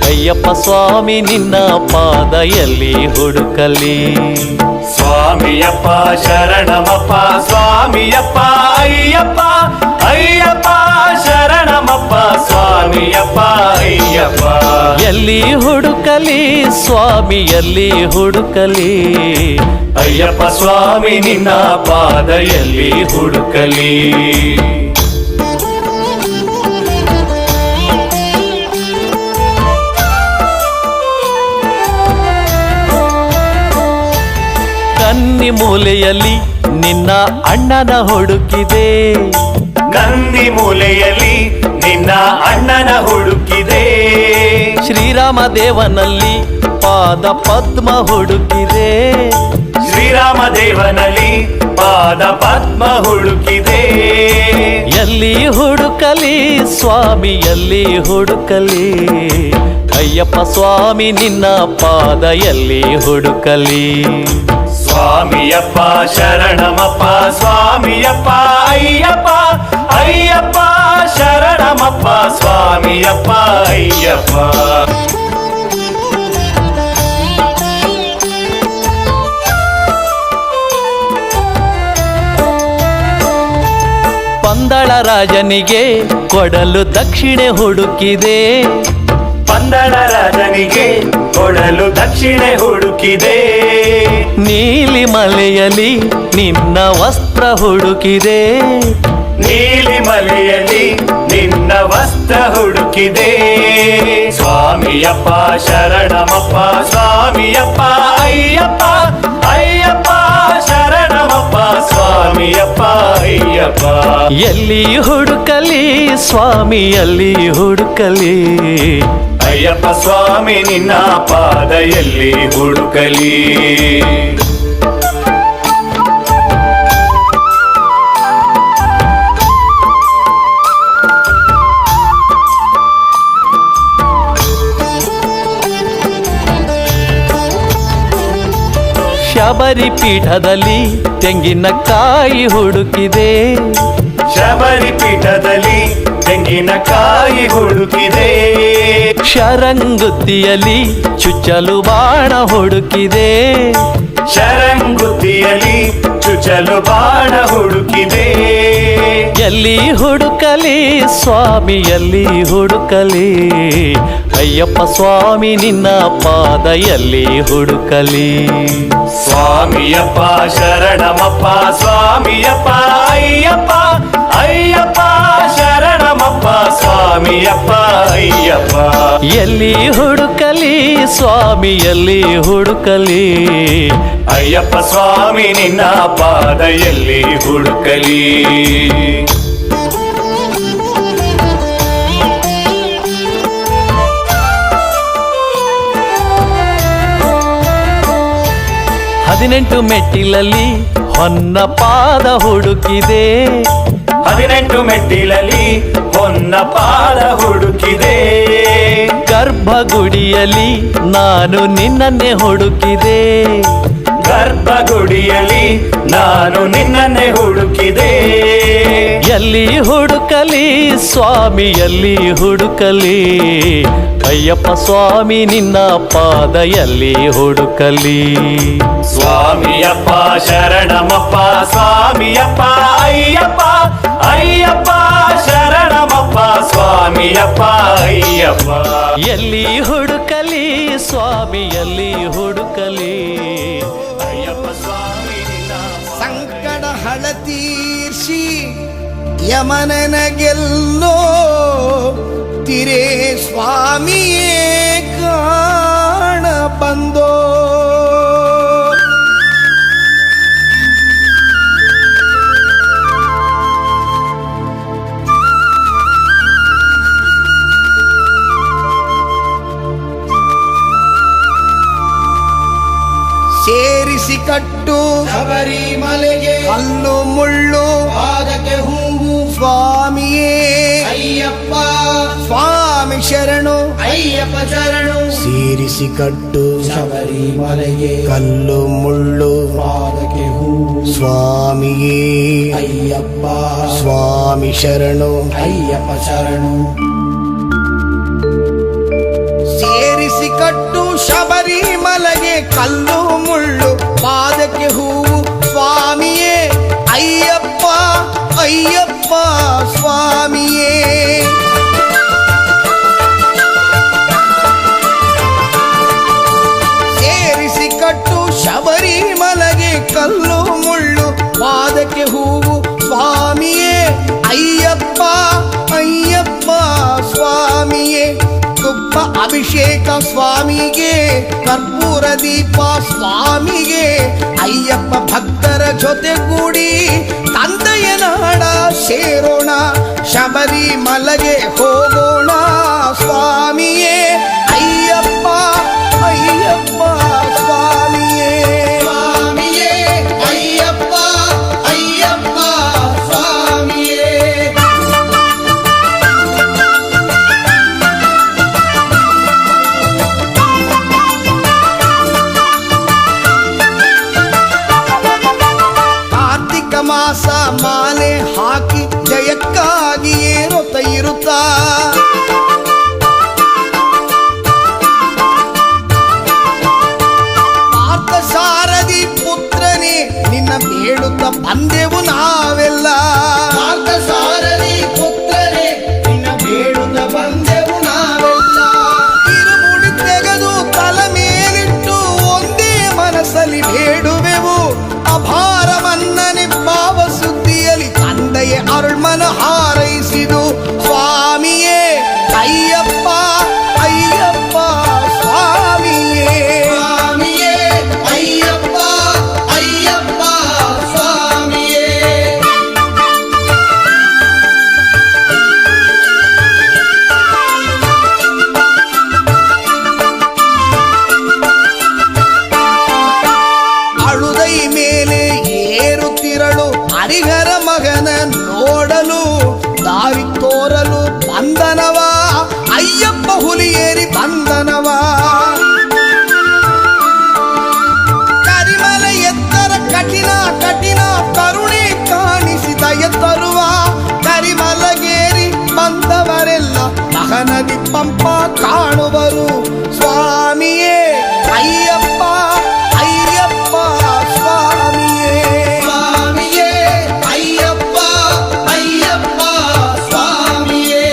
ಅಯ್ಯಪ್ಪ ಸ್ವಾಮಿ ನಿನ್ನ ಪಾದ ಎಲ್ಲಿ ಹುಡುಕಲಿ ಸ್ವಾಮಿಯಪ್ಪ ಶರಣಮಪ್ಪ ಸ್ವಾಮಿಯಪ್ಪ ಅಯ್ಯಪ್ಪ ಅಯ್ಯಪ್ಪ ಶರಣಮಪ್ಪ ಸ್ವಾಮಿಯಪ್ಪ ಅಯ್ಯಪ್ಪ ಎಲ್ಲಿ ಹುಡುಕಲಿ ಸ್ವಾಮಿ ಎಲ್ಲಿ ಹುಡುಕಲಿ ಅಯ್ಯಪ್ಪ ಸ್ವಾಮಿ ನಿನ್ನ ಪಾದ ಎಲ್ಲಿ ಹುಡುಕಲಿ ಕನ್ನಿ ಮೂಲೆಯಲ್ಲಿ ನಿನ್ನ ಅಣ್ಣನ ಹುಡುಕಿದೆ ನಂದಿ ಮೂಲೆಯಲ್ಲಿ ನಿನ್ನ ಅಣ್ಣನ ಹುಡುಕಿದೆ ಶ್ರೀರಾಮ ದೇವನಲ್ಲಿ ಪಾದ ಪದ್ಮ ಹುಡುಕಿದೆ ಶ್ರೀರಾಮ ದೇವನಲ್ಲಿ ಪಾದ ಪದ್ಮ ಹುಡುಕಿದೆ ಎಲ್ಲಿ ಹುಡುಕಲಿ ಸ್ವಾಮಿ ಎಲ್ಲಿ ಹುಡುಕಲಿ ಅಯ್ಯಪ್ಪ ಸ್ವಾಮಿ ನಿನ್ನ ಪಾದ ಎಲ್ಲಿ ಹುಡುಕಲಿ. ಸ್ವಾಮಿಯಪ್ಪ ಶರಣಮಪ್ಪ ಸ್ವಾಮಿಯಪ್ಪ ಅಯ್ಯಪ್ಪ ಅಯ್ಯಪ್ಪ ಶರಣಮಪ್ಪ ಸ್ವಾಮಿಯಪ್ಪ ಅಯ್ಯಪ್ಪ. ಪಂದಳ ರಾಜನಿಗೆ ಕೊಡಲು ದಕ್ಷಿಣೆ ಹುಡುಕಿದೆ. ಪಂದಳ ರಾಜನಿಗೆ ಕೊಡಲು ದಕ್ಷಿಣೆ ಹುಡುಕಿದೆ. ನೀಲಿ ಮಲೆಯಲ್ಲಿ ನಿನ್ನ ವಸ್ತ್ರ ಹುಡುಕಿದೆ. ನೀಲಿ ಮಲೆಯಲ್ಲಿ ನಿನ್ನ ವಸ್ತ್ರ ಹುಡುಕಿದೆ. ಸ್ವಾಮಿಯಪ್ಪ ಶರಣಮಪ್ಪ ಸ್ವಾಮಿಯಪ್ಪ ಅಯ್ಯಪ್ಪ ಅಯ್ಯಪ್ಪ ಶರಣಮಪ್ಪ ಸ್ವಾಮಿಯಪ್ಪ ಅಯ್ಯಪ್ಪ. ಎಲ್ಲಿ ಹುಡುಕಲಿ ಸ್ವಾಮಿ ಎಲ್ಲಿ ಹುಡುಕಲಿ. ಅಯ್ಯಪ್ಪ ಸ್ವಾಮಿ ನಿನ್ನ ಪಾದ ಎಲ್ಲಿ ಹುಡುಕಲಿ. ಶಬರಿ ಪೀಠದಲ್ಲಿ ತೆಂಗಿನಕಾಯಿ ಹುಡುಕಿದೆ. ಶಬರಿ ಪೀಠದಲ್ಲಿ ತೆಂಗಿನಕಾಯಿ ಹುಡುಕಿದೆ. ಶರಂಗುತ್ತಿಯಲ್ಲಿ ಚುಚ್ಚಲು ಬಾಣ ಹುಡುಕಿದೆ. ಶರಂಗುತ್ತಿಯಲ್ಲಿ ಚುಚ್ಚಲು ಬಾಣ ಹುಡುಕಿದೆ. ಎಲ್ಲಿ ಹುಡುಕಲಿ ಸ್ವಾಮಿ ಎಲ್ಲಿ ಹುಡುಕಲಿ. ಅಯ್ಯಪ್ಪ ಸ್ವಾಮಿ ನಿನ್ನ ಪಾದ ಎಲ್ಲಿ ಹುಡುಕಲಿ. ಸ್ವಾಮಿಯಪ್ಪ ಶರಣಮಪ್ಪ ಸ್ವಾಮಿಯಪ್ಪ ಅಯ್ಯಪ್ಪ ಅಯ್ಯಪ್ಪ ಶರಣಮಪ್ಪ ಸ್ವಾಮಿಯಪ್ಪ ಅಯ್ಯಪ್ಪ. ಎಲ್ಲಿ ಹುಡುಕಲಿ ಸ್ವಾಮಿ ಎಲ್ಲಿ ಹುಡುಕಲಿ. ಅಯ್ಯಪ್ಪ ಸ್ವಾಮಿ ನಿನ್ನ ಪಾದ ಎಲ್ಲಿ ಹುಡುಕಲಿ. ಹದಿನೆಂಟು ಮೆಟ್ಟಿಲಲ್ಲಿ ಹೊನ್ನ ಪಾದ ಹುಡುಕಿದೆ. 18 ಮೆಟ್ಟಿಲಲ್ಲಿ ಹೊನ್ನ ಪಾದ ಹುಡುಕಿದೆ. ಗರ್ಭಗುಡಿಯಲ್ಲಿ ನಾನು ನಿನ್ನನ್ನೇ ಹುಡುಕಿದೆ. ಗರ್ಭಗುಡಿಯಲ್ಲಿ ನಾನು ನಿನ್ನನ್ನೇ ಹುಡುಕಿದೆ. ಎಲ್ಲಿ ಹುಡುಕಲಿ ಸ್ವಾಮಿ ಎಲ್ಲಿ ಹುಡುಕಲಿ. ಅಯ್ಯಪ್ಪ ಸ್ವಾಮಿ ನಿನ್ನ ಪಾದ ಎಲ್ಲಿ ಹುಡುಕಲಿ. ಸ್ವಾಮಿಯಪ್ಪ ಶರಣಮಪ್ಪ ಸ್ವಾಮಿಯಪ್ಪ ಅಯ್ಯಪ್ಪ ಅಯ್ಯಪ್ಪ ಶರಣಮಪ್ಪ ಸ್ವಾಮಿಯಪ್ಪ ಅಯ್ಯಪ್ಪ. ಎಲ್ಲಿ ಹುಡುಕಲಿ ಸ್ವಾಮಿ ಎಲ್ಲಿ ಹುಡುಕಲಿ. ಅಯ್ಯಪ್ಪ ಸ್ವಾಮಿ ನಿನ್ನ ಸಂಕಟ ಹಳತೀರ್ಷಿ ಯಮನನ ಗೆಲ್ಲೋ ತಿರೇ ಸ್ವಾಮಿಯೇ ಕಾಣ ಬಂದೋ. ಸೇರಿಸಿ ಕಟ್ಟು ಶಬರಿಮಲೆಗೆ ಕಲ್ಲು ಮುಳ್ಳು ಪಾದಕ್ಕೆ ಹೂವು ಸ್ವಾಮಿಯೇ ಅಯ್ಯಪ್ಪ ಸ್ವಾಮಿ ಶರಣು ಅಯ್ಯಪ್ಪ ಶರಣು. ಸೇರಿಸಿ ಕಟ್ಟು ಶಬರಿಮಲೆಗೆ ಕಲ್ಲು ಮುಳ್ಳು ಪಾದಕ್ಕೆ ಹೂವು ಸ್ವಾಮಿಯೇ ಅಯ್ಯಪ್ಪ ಸ್ವಾಮಿ ಶರಣು ಅಯ್ಯಪ್ಪ ಶರಣು. ಸೇರಿಸಿ ಕಟ್ಟು ಶಬರಿಮಲೆಗೆ ಕಲ್ಲು ಮುಳ್ಳು ಪಾದಕ್ಕೆ ಹೂವು ಸ್ವಾಮಿಯೇ ಅಯ್ಯಪ್ಪ ಅಯ್ಯಪ್ಪ ಸ್ವಾಮಿಯೇ. ಸೇರಿಸಿ ಕಟ್ಟು ಶಬರಿಮಲೆಗೆ ಕಲ್ಲು ಮುಳ್ಳು ಪಾದಕ್ಕೆ ಹೂವು ಸ್ವಾಮಿಯೇ ಅಯ್ಯಪ್ಪ ಅಯ್ಯಪ್ಪ ಸ್ವಾಮಿಯೇ. ತುಪ್ಪ ಅಭಿಷೇಕ ಸ್ವಾಮಿಗೆ ಕರ್ಪೂರ ದೀಪ ಸ್ವಾಮಿಗೆ ಅಯ್ಯಪ್ಪ ಭಕ್ತರ ಜೊತೆಗೂಡಿ ತಂದೆಯ ನಾಡ ಸೇರೋಣ ಶಬರಿಮಲೆಗೆ ಹೋಗೋಣ ಸ್ವಾಮಿಯೇ ಅಯ್ಯಪ್ಪ ಅಯ್ಯಪ್ಪ ಸ್ವಾಮಿಯೇ ಸ್ವಾಮಿಯೇ ಅಯ್ಯಪ್ಪ ಅಯ್ಯಪ್ಪ ಸ್ವಾಮಿಯೇ. ನದಿ ಪಂಪ ಕಾಣುವರು ಸ್ವಾಮಿಯೇ ಅಯ್ಯಪ್ಪ ಅಯ್ಯಪ್ಪ ಸ್ವಾಮಿಯೇ ಸ್ವಾಮಿಯೇ ಅಯ್ಯಪ್ಪ ಅಯ್ಯಪ್ಪ ಸ್ವಾಮಿಯೇ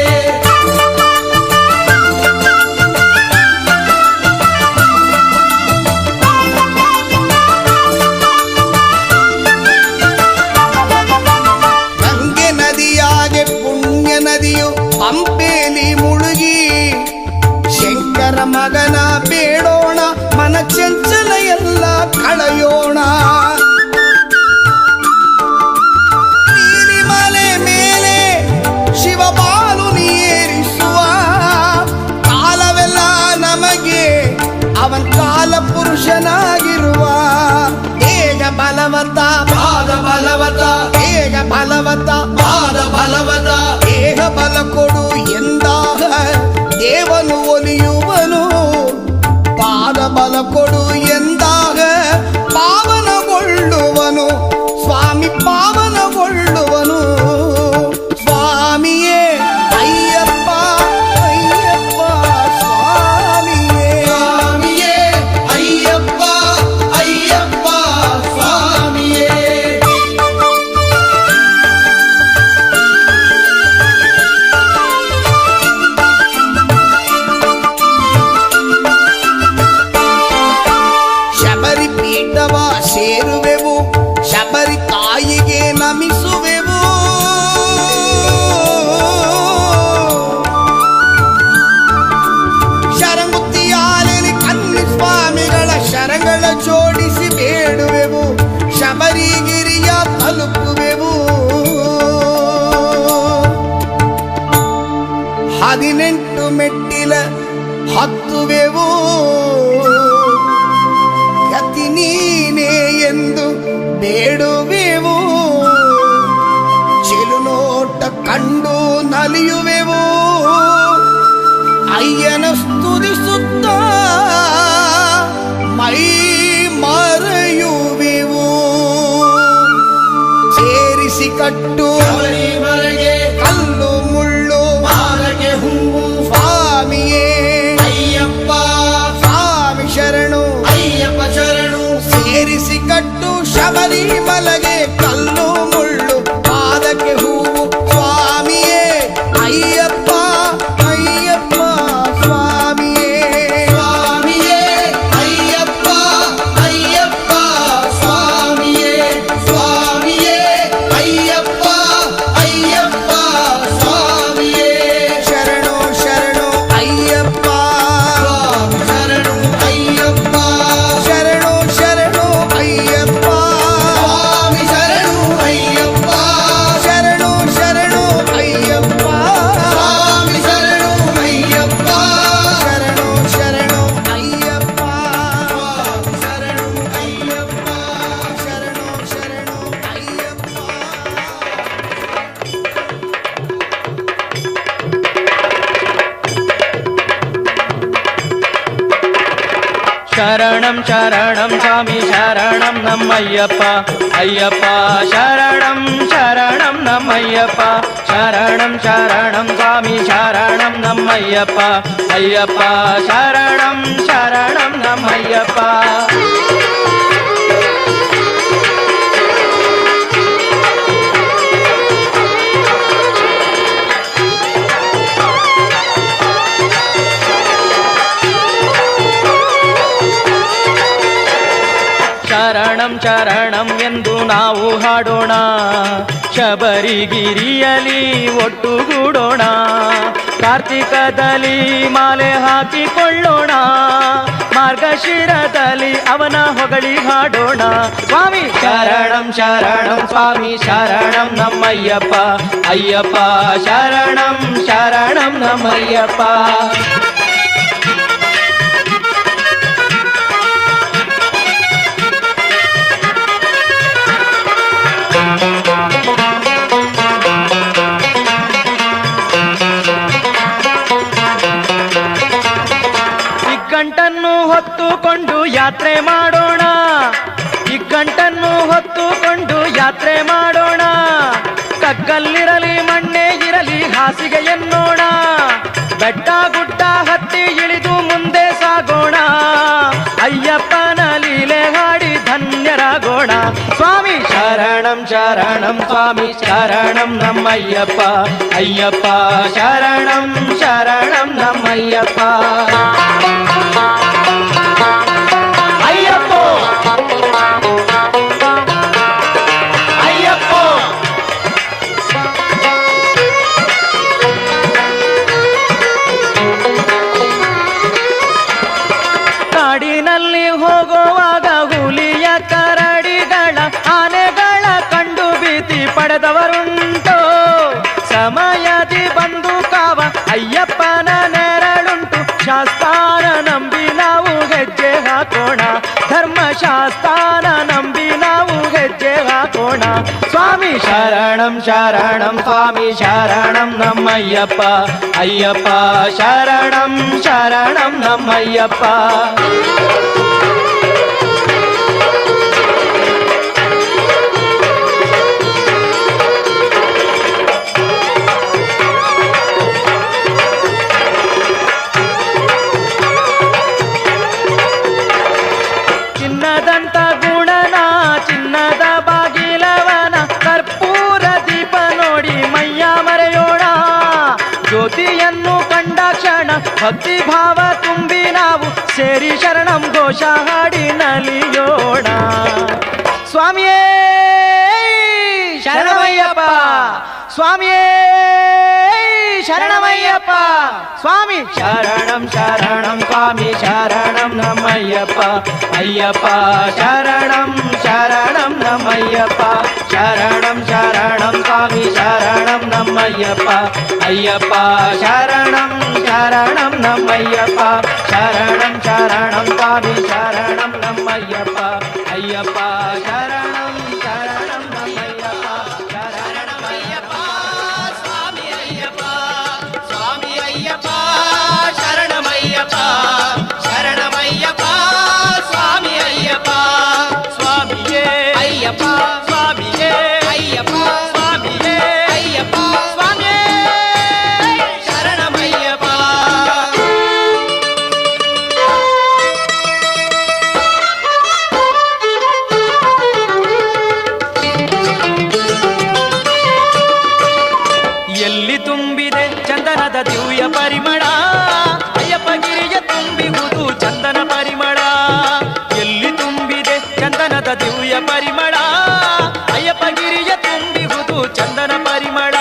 ಗಂಗೆ ನದಿಯಾಗೆ ಪುಣ್ಯ ನದಿಯು ಪಂಪೇಲಿ ಮುಳುಗಿ ಶಂಕರ ಮಗನ ಬೇಡೋಣ ಮನ ಚಂಚಲ ಎಲ್ಲ ಕಳೆಯೋಣ ನೀಲಿಮಲೆ ಮೇಲೆ ಶಿವಬಾಲು ನೀರಿಸುವ ಕಾಲವೆಲ್ಲ ನಮಗೆ ಅವನ್ ಕಾಲ ಪುರುಷನಾಗಿರುವ ಏಗ ಬಲವತ ಪಾದ ಬಲವತ ಏಗ ಬಲವತ ಪಾದ ಬಲವತ ದೇಹ ಬಲ ಕೊಡು ಎಂದಾಗ ದೇವನು ಒಲಿಯುವನು ಪಾದ ಬಲ ಕೊಡು ಎಂದಾಗ ಪಾವನಗೊಳ್ಳುವನು ಸ್ವಾಮಿ ಪಾವನಗೊಳ್ಳುವನು ಸ್ವಾಮಿಯೇ ಅಯ್ಯಪ್ಪ ಅಯ್ಯಪ್ಪ ಸ್ವಾಮಿಯೇ ಸ್ವಾಮಿಯೇ ಅಯ್ಯಪ್ಪ ಅಯ್ಯಪ್ಪ ಸ್ವಾಮಿಯೇ ಶಬರಿ ಪೀಠವ ಸೇರುವೆವು ಶಬರಿ ತಾಯಿಗೆ ನಮಿಸುವೆವು ಶರಂಗುತ್ತಿಯಾಲೆಲಿ ಕನ್ನಿ ಸ್ವಾಮಿಗಳ ಶರಗಳ ಜೋಡಿಸಿ ಬೇಡುವೆವು ಶಬರಿಗಿರಿಯ ತಲುಪುವೆವು 18 ಮೆಟ್ಟಿಲ ಹತ್ತುವೆವು ಗತಿ ನೀನೇ ಎಂದು ಬೇಡುವೆವು ಚೆಲುನೋಟ ಕಂಡು ನಲಿಯುವೆವು ಅಯ್ಯನ ಸ್ತುತಿಸುತ್ತ ಮೈ ಮರೆಯುವೆವು ಸೇರಿಸಿ ಕಟ್ಟು ಶಬರಿಮಲೆಗೆ ಕಲ್ಲು ಮುಳ್ಳು ಮಾಲಗೆ ಹೂವು ಸ್ವಾಮಿಯೇ ಅಯ್ಯಪ್ಪ ಸ್ವಾಮಿ ಶರಣು ಅಯ್ಯಪ್ಪ ಶರಣು ಸೇರಿಸಿ ಕಟ್ಟು ಶಬರಿಮಲೆಗೆ ಕಲ್ಲು ಮುಳ್ಳು ಪಾದಕ್ಕೆ ಹೂವು ಸ್ವಾಮಿಯೇ ಅಯ್ಯಪ್ಪ ಅಯ್ಯಪ್ಪ ಸ್ವಾಮಿಯೇ ಸ್ವಾಮಿಯೇ ಅಯ್ಯಪ್ಪ ಅಯ್ಯಪ್ಪ ಸ್ವಾಮಿಯೇ ಸ್ವಾಮಿಯೇ ಅಯ್ಯಪ್ಪ ಅಯ್ಯಪ್ಪ ಸ್ವಾಮಿಯೇ ಶರಣು ಶರಣು ಅಯ್ಯಪ್ಪ ಸ್ವಾಮಿ ಶರಣು ಅಯ್ಯಪ್ಪ ಶರಣು ಶರಣು ಅಯ್ಯಪ್ಪ ಸ್ವಾಮಿ ಶರಣು ಅಯ್ಯಪ್ಪ ಶರಣು ಶರಣು ಅಯ್ಯಪ್ಪ ಸ್ವಾಮಿ ಶರಣು ಅಯ್ಯಪ್ಪ ಶರಣು ಶರಣು ಅಯ್ಯಪ್ಪ ಸ್ವಾಮಿ ಶರಣು ಅಯ್ಯಪ್ಪ ಶರಣು ಶರಣು ಅಯ್ಯಪ್ಪ ಶರಣಂ ಶರಣಂ ಸ್ವಾಮಿ ಶರಣಂ ನಮ್ಮಯ್ಯಪ್ಪ ಅಯ್ಯಪ್ಪ ಶರಣಂ ಶರಣಂ ನಮ್ಮಯ್ಯಪ್ಪ ಶರಣಂ ಶರಣಂ ಸ್ವಾಮಿ ಶರಣಂ ನಮ್ಮಯ್ಯಪ್ಪ ಅಯ್ಯಪ್ಪ ಶರಣಂ ಶರಣಂ ನಮ್ಮಯ್ಯಪ್ಪ ಶರಣಂ ಶರಣಂ ಎಂದು ನಾವು ಹಾಡೋಣ ಶಬರಿಗಿರಿಯಲಿ ಒಟ್ಟುಗೂಡೋಣ ಕಾರ್ತಿಕದಲ್ಲಿ ಮಾಲೆ ಹಾಕಿಕೊಳ್ಳೋಣ ಮಾರ್ಗಶಿರದಲ್ಲಿ ಅವನ ಹೊಗಳಿ ಹಾಡೋಣ ಸ್ವಾಮಿ ಶರಣಂ ಶರಣಂ ಸ್ವಾಮಿ ಶರಣಂ ನಮ್ಮಯ್ಯಪ್ಪ ಅಯ್ಯಪ್ಪ ಶರಣಂ ಶರಣಂ ನಮ್ಮಯ್ಯಪ್ಪ ಇಕ್ಕಂಟನ್ನು ಹೊತ್ತುಕೊಂಡು ಯಾತ್ರೆ ಮಾಡೋಣ ಇಕ್ಕಂಟನ್ನು ಹೊತ್ತುಕೊಂಡು ಯಾತ್ರೆ ಮಾಡೋಣ ಕಗ್ಗಲ್ಲಿರಲಿ ಮಣ್ಣೆ ಇರಲಿ ಹಾಸಿಗೆ ಎನ್ನೋಣ ಬೆಟ್ಟ ಗುಡ್ಡ ಹತ್ತಿ ಇಳಿದು ಮುಂದೆ ಸಾಗೋಣ, ಅಯ್ಯಪ್ಪನ ಲೀಲೆ ಹಾಡಿ ಧನ್ಯರಾಗೋಣ. ಸ್ವಾಮಿ ಶರಣಂ ಶರಣಂ ಸ್ವಾಮಿ ಶರಣಂ ನಮ್ಮಯ್ಯಪ್ಪ, ಅಯ್ಯಪ್ಪ ಶರಣಂ ಶರಣಂ ನಮ್ಮಯ್ಯಪ್ಪ. ಅಯ್ಯಪ್ಪ ಅಯ್ಯಪ್ಪ ಕಾಡಿನಲ್ಲಿ ಹೋಗುವಾಗ ಹುಲಿಯ ಕರಡಿಗಳ ಆನೆಗಳ ಕಂಡು ಭೀತಿ ಪಡೆದವರುಂಟು. ಸಮಯದಿ ಬಂದು ಕಾವ ಅಯ್ಯಪ್ಪನ ನೆರಳುಂಟು, ಶಾಸ್ತಾನ ನಂಬಿ ನಾವು ಹೆಜ್ಜೆ ಹಾಕೋಣ, ಧರ್ಮಶಾಸ್ತಾನ ನಂಬಿ ನಾವು ಹೆಜ್ಜೆ ಹಾಕೋಣ. ಸ್ವಾಮಿ ಶರಣಂ ಶರಣಂ ಸ್ವಾಮಿ ಶರಣಂ ನಮ್ಮಯ್ಯಪ್ಪ, ಅಯ್ಯಪ್ಪ ಶರಣಂ ಶರಣಂ ನಮ್ಮಯ್ಯಪ್ಪ. ಚಿನ್ನದಂತ ಗುಣನ ಚಿನ್ನದ ಬಾಗಿಲವನ ಕರ್ಪೂರ ದೀಪ ನೋಡಿ ಮೈಯ ಮರೆಯೋಣ. ಜ್ಯೋತಿಯನ್ನು ಕಂಡ ಕ್ಷಣ ಭಕ್ತಿ ಭಾವ ತುಂಬಿ ನಾವು ಸೇರಿ ಶರಣಂ ಘೋಷ ಹಾಡಿ ನಲಿಯೋಣ. ಸ್ವಾಮಿಯೇ ಶರಣಮಯ್ಯಪ್ಪ, ಸ್ವಾಮಿಯೇ ಶರಣಮಯ್ಯಪ್ಪ. ಸ್ವಾಮಿ ಶರಣಂ ಶರಣಂ ಸ್ವಾಮಿ ಶರಣಂ ನಮ್ಮಯ್ಯಪ್ಪ, ಅಯ್ಯಪ್ಪ ಶರಣಂ ಶರಣಂ ನಮ್ಮಯ್ಯಪ್ಪ. ಶರಣಂ ಶರಣಂ ಸ್ವಾಮಿ ಶರಣಂ ನಮ್ಮಯ್ಯಪ್ಪ, ಅಯ್ಯಪ್ಪ ಶರಣಂ ಶರಣಂ ನಮ್ಮಯ್ಯಪ್ಪ. ಶರಣಂ ಶರಣಂ ಸ್ವಾಮಿ ಶರಣಂ ನಮ್ಮಯ್ಯಪ್ಪ, ಅಯ್ಯಪ್ಪ ಶರಣಂ ಶರಣಂ ನಮ್ಮಯ್ಯಪ್ಪ. ಶರಣಮಯ್ಯಪ್ಪ ಸ್ವಾಮಿ ಅಯ್ಯಪ್ಪ, ಸ್ವಾಮಿ ಅಯ್ಯಪ್ಪ ಶರಣಮಯ್ಯಪ್ಪ, ಶರಣಮಯ್ಯಪ್ಪ ಸ್ವಾಮಿ ಅಯ್ಯಪ್ಪ. ಸ್ವಾಮಿಯೇ ಅಯ್ಯಪ್ಪ, ಸ್ವಾಮಿಯೇ ಅಯ್ಯಪ್ಪ, ಸ್ವಾಮಿಯೇ ಅಯ್ಯಪ್ಪ, ಸ್ವಾಮಿಯೇ ಶರಣಮಯ್ಯಪ್ಪ. ಎಲ್ಲಿ ತುಂಬಿದೆ ಚಂದನದ ದಿವ್ಯ ಪರಿಮಳ, ಅಯ್ಯಪ್ಪ ಗಿರಿಯ ತುಂಬಿಹುದು ಚಂದನ ಪರಿಮಳ. ಎಲ್ಲಿ ತುಂಬಿದೆ ಚಂದನದ ದಿವ್ಯ ಪರಿಮಳ, ಅಯ್ಯಪ್ಪ ಗಿರಿಯ ತುಂಬಿಹುದು ಚಂದನ ಪರಿಮಳ.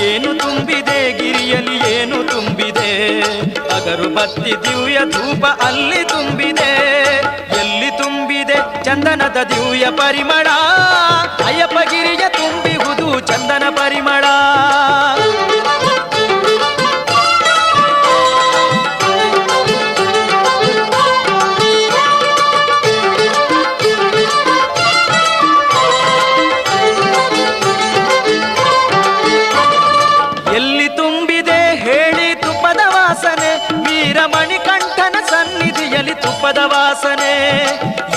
ಏನು ತುಂಬಿದೆ ಗಿರಿಯಲ್ಲಿ ಏನು ತುಂಬಿದೆ, ಅಗರು ಬತ್ತಿ ದಿವ್ಯ ಧೂಪ ಅಲ್ಲಿ ತುಂಬಿದೆ. ಎಲ್ಲಿ ತುಂಬಿದೆ ಚಂದನದ ದಿವ್ಯ ಪರಿಮಳ, ಅಯ್ಯಪ್ಪ ಗಿರಿಯ ತುಂಬಿಹುದು ಚಂದನ ಪರಿಮಳ. ಎಲ್ಲಿ ತುಂಬಿದೆ ಹೇಳಿ ತುಪ್ಪದ ವಾಸನೆ, ವೀರಮಣಿಕಂಠನ ಸನ್ನಿಧಿಯಲ್ಲಿ ತುಪ್ಪದ ವಾಸನೆ.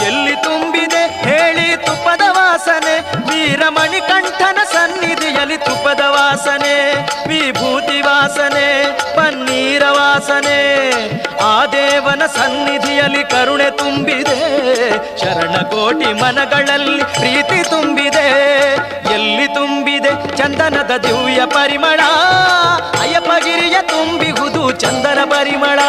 ಎಲ್ಲಿ ತುಂಬಿದೆ ಹೇಳಿ ತುಪ್ಪದ ವಾಸನೆ, ವೀರಮಣಿಕಂಠನ ಸನ್ನಿಧಿಯಲ್ಲಿ ತುಪ್ಪದ ವಾಸನೆ. ವಿಭೂತಿ ವಾಸನೆ ಪನ್ನೀರ ವಾಸನೆ, ಆ ದೇವನ ಸನ್ನಿಧಿಯಲ್ಲಿ ಕರುಣೆ ತುಂಬಿದೆ. ಶರಣಕೋಟಿ ಮನಗಳಲ್ಲಿ ಪ್ರೀತಿ ತುಂಬಿದೆ. ಎಲ್ಲಿ ತುಂಬಿದೆ ಚಂದನದ ದಿವ್ಯ ಪರಿಮಳ, ಅಯ್ಯಪ್ಪ ಗಿರಿಯ ತುಂಬಿಹುದು ಚಂದನ ಪರಿಮಳ.